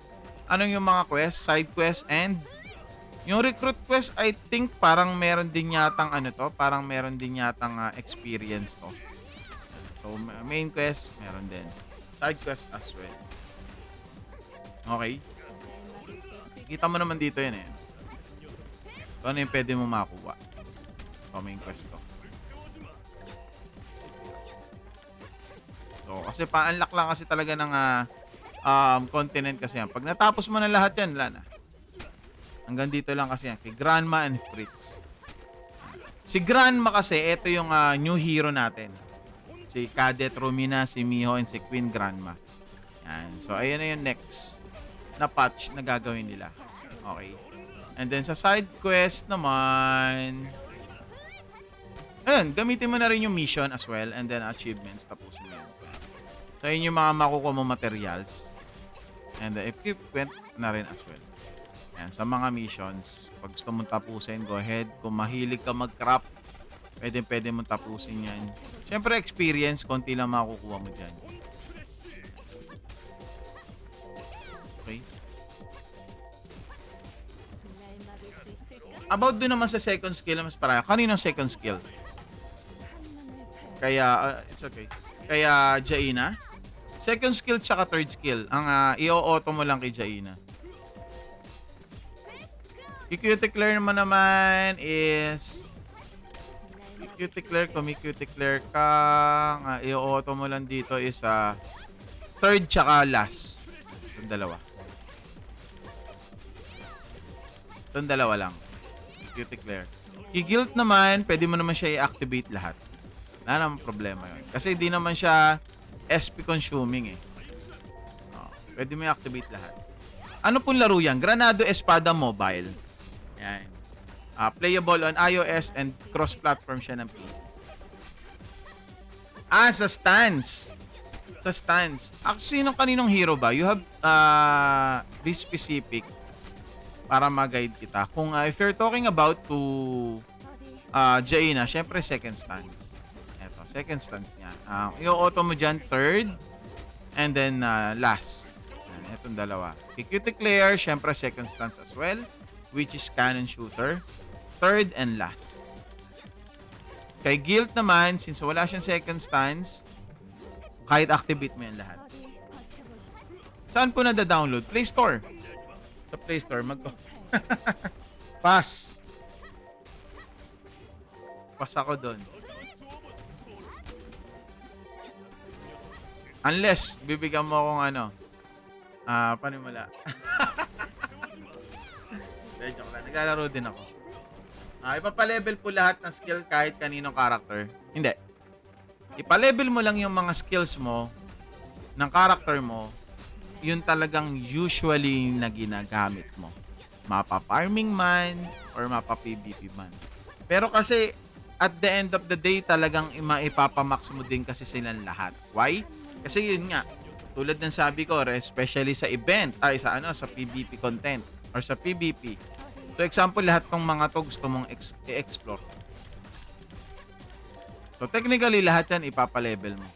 Anong yung mga quest? Side quest and yung recruit quest, I think parang meron din yatang parang meron din yatang experience to. So, main quest, meron din. Side quest as well. Okay? Kita mo naman dito yan eh. So, ano yung pwede mo makuha? So, main quest to. So, kasi pa-unlock lang kasi talaga ng continent kasi yan. Pag natapos mo na lahat yan, wala na. Hanggang dito lang kasi yan. Kay Grandma and Fritz. Si Grandma kasi, ito yung new hero natin. Si Cadet Romina, si Miho, and si Queen Grandma. Yan. So, ayan na yung next na patch na gagawin nila. Okay. And then, sa side quest naman, ayun, gamitin mo na rin yung mission as well. And then, achievements. Tapusin mo yan. So, yun yung mga makukuha mo materials. And equipment na rin as well. Yan, sa mga missions, pag gusto mong tapusin, go ahead. Kung mahilig ka mag-craft, pwede mong tapusin yan. Siyempre, experience, konti lang makukuha mo dyan. Okay. About doon naman sa second skill, mas para kaninong second skill? Kaya, it's okay. Kaya, Jaina. Second skill tsaka third skill. Ang i-auto mo lang kay Jaina. Cuticler naman is Cuticler, kung may Cuticler ka, i-auto mo lang dito is third tsaka last. Itong dalawa. Itong dalawa lang. Cuticler. I-guild naman, pwede mo naman siya i-activate lahat. Wala namang problema yun. Kasi di naman siya SP consuming eh. Pwede mo i-activate lahat. Ano pong laro yan? Granado Espada Mobile. Yan. Playable on iOS and cross-platform siya ng PC. Sa stance. Sa stance. Actually, kaninong hero ba? You have be specific para mag-guide kita. Kung if you're talking about to Jaina, syempre second stance. Eto, second stance niya. I-auto mo dyan third and then last. Itong dalawa. Kay Cuticler, syempre second stance as well, which is cannon shooter. Third and last. Kay Guild naman, since wala siyang second stance, kahit activate mo yan lahat. Saan po na-download? Play Store. sa Play Store, pass. Pass ako doon. Unless, bibigyan mo akong ano, panimula. Joke lang. Naglalaro din ako. Ipapalevel po lahat ng skill kahit kaninong character. Hindi. Ipalevel mo lang yung mga skills mo ng character mo, yun talagang usually na ginagamit mo. Mapa-farming man or mapa-PvP man. Pero kasi at the end of the day talagang maipapamax mo din kasi silang lahat. Why? Kasi yun nga, tulad ng sabi ko, especially sa event, sa PvP content or sa PvP. So example, lahat ng mga to gusto mong i-explore. So technically lahat yan ipapa-level mo.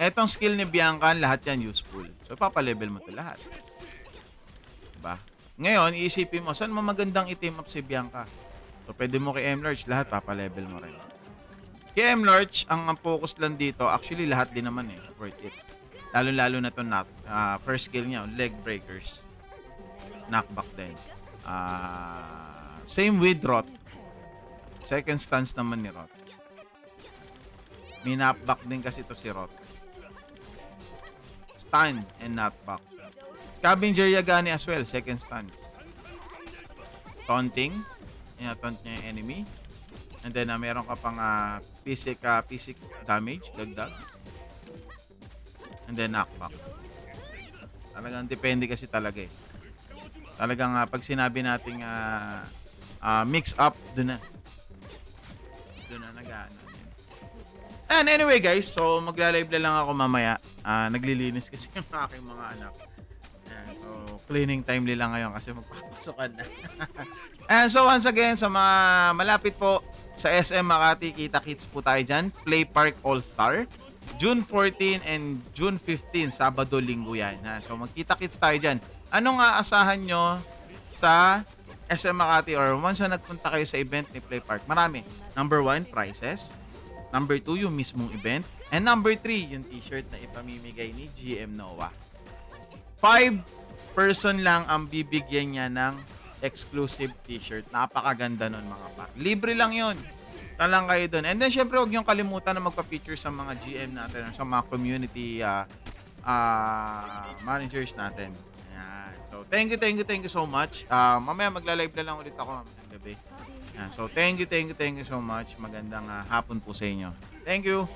Etong skill ni Bianca, lahat yan useful. So ipapa-level mo to lahat. Diba? Ngayon, iisipin mo, saan mo magandang i-team up si Bianca? So pwede mo kay M-Large, lahat papa-level mo rin. Kay M-Large, ang focus lang dito, actually lahat din naman worth it. Lalo-lalo na to first skill niya, leg breakers. Knockback din. Same with Rot. Second stance naman ni Rot. May knockback din kasi to si Rot. Stun and knockback. Scavenger Yagani as well, second stance. Taunting. Taunt niya yung enemy. And then meron ka pang physic damage, dagdag. And then knockback. Talagang depende kasi talaga eh. Talagang pag sinabi nating mix up, doon na nag-ano. And anyway guys, so magla-live lang ako mamaya. Naglilinis kasi yung aking mga anak. So cleaning time nila ngayon kasi magpapasukan na. And so once again, sa mga malapit po sa SM Makati, kita-kits po tayo dyan. Play Park All-Star. June 14 and June 15, Sabado, Linggo yan. So magkita-kits tayo dyan. Anong aasahan nyo sa SM Makati or once na nagpunta kayo sa event ni Play Park? Marami. Number 1, prizes. Number 2, yung mismong event. And number 3, yung t-shirt na ipamimigay ni GM Noah. 5 person lang ang bibigyan niya ng exclusive t-shirt. Napakaganda nun mga par. Libre lang yun. Talang kayo dun. And then syempre huwag niyong kalimutan na magpa-feature sa mga GM natin, sa mga community managers natin. Ayan. So thank you so much. Mamaya magla-live na lang ulit ako mamayang gabi. So thank you so much. Magandang hapon po sa inyo. Thank you.